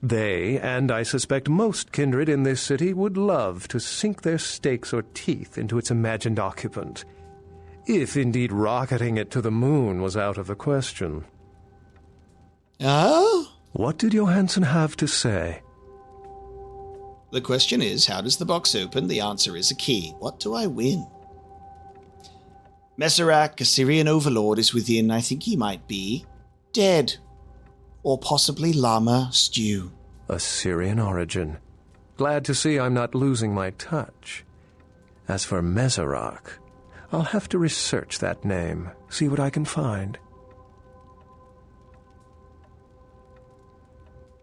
They, and I suspect most kindred in this city, would love to sink their stakes or teeth into its imagined occupant, if indeed rocketing it to the moon was out of the question. Oh? What did Johansson have to say? The question is, how does the box open? The answer is a key. What do I win? Masquerade, Assyrian overlord, is within. I think he might be dead. Or possibly Llama Stew. Assyrian origin. Glad to see I'm not losing my touch. As for Masquerade, I'll have to research that name, see what I can find.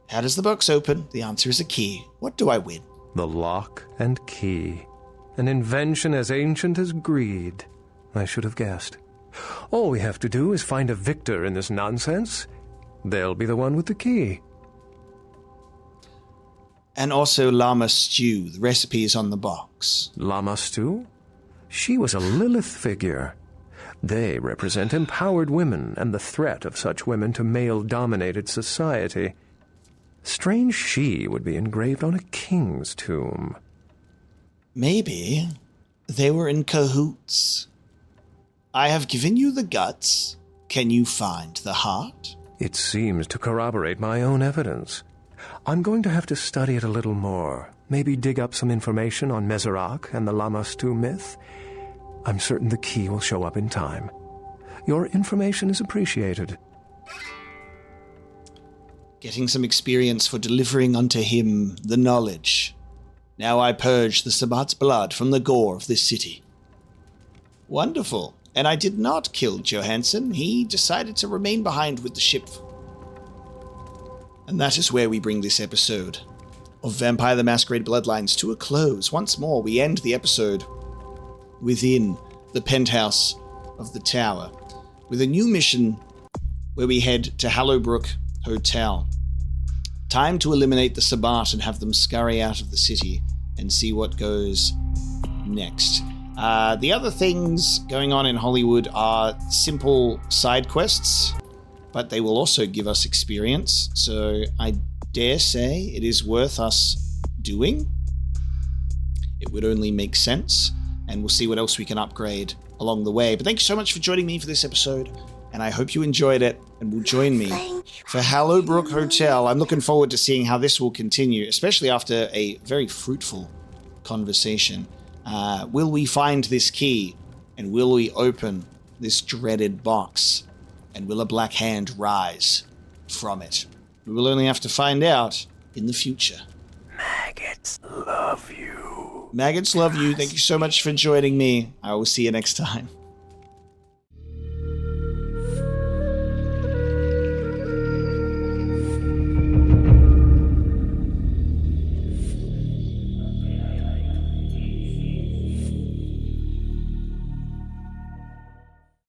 How does the box open? The answer is a key. What do I win? The lock and key. An invention as ancient as greed. I should have guessed. All we have to do is find a victor in this nonsense. They'll be the one with the key. And also Llama Stew. The recipe is on the box. Llama Stew? She was a Lilith figure. They represent empowered women and the threat of such women to male-dominated society. Strange she would be engraved on a king's tomb. Maybe they were in cahoots. I have given you the guts. Can you find the heart? It seems to corroborate my own evidence. I'm going to have to study it a little more. Maybe dig up some information on Masquerade and the Llama Stew myth. I'm certain the key will show up in time. Your information is appreciated. Getting some experience for delivering unto him the knowledge. Now I purge the Sabbat's blood from the gore of this city. Wonderful. And I did not kill Johansson. He decided to remain behind with the ship. And that is where we bring this episode of Vampire the Masquerade Bloodlines to a close. Once more, we end the episode within the penthouse of the tower with a new mission where we head to Hallowbrook Hotel. Time to eliminate the Sabbat and have them scurry out of the city and see what goes next. The other things going on in Hollywood are simple side quests, but they will also give us experience, so I dare say it is worth us doing. It would only make sense, and we'll see what else we can upgrade along the way. But thank you so much for joining me for this episode, and I hope you enjoyed it and will join me for Hallowbrook Hotel. I'm looking forward to seeing how this will continue, especially after a very fruitful conversation. Will we find this key? And will we open this dreaded box? And will a black hand rise from it? We will only have to find out in the future. Maggots love you. Maggots love you. Thank you so much for joining me. I will see you next time.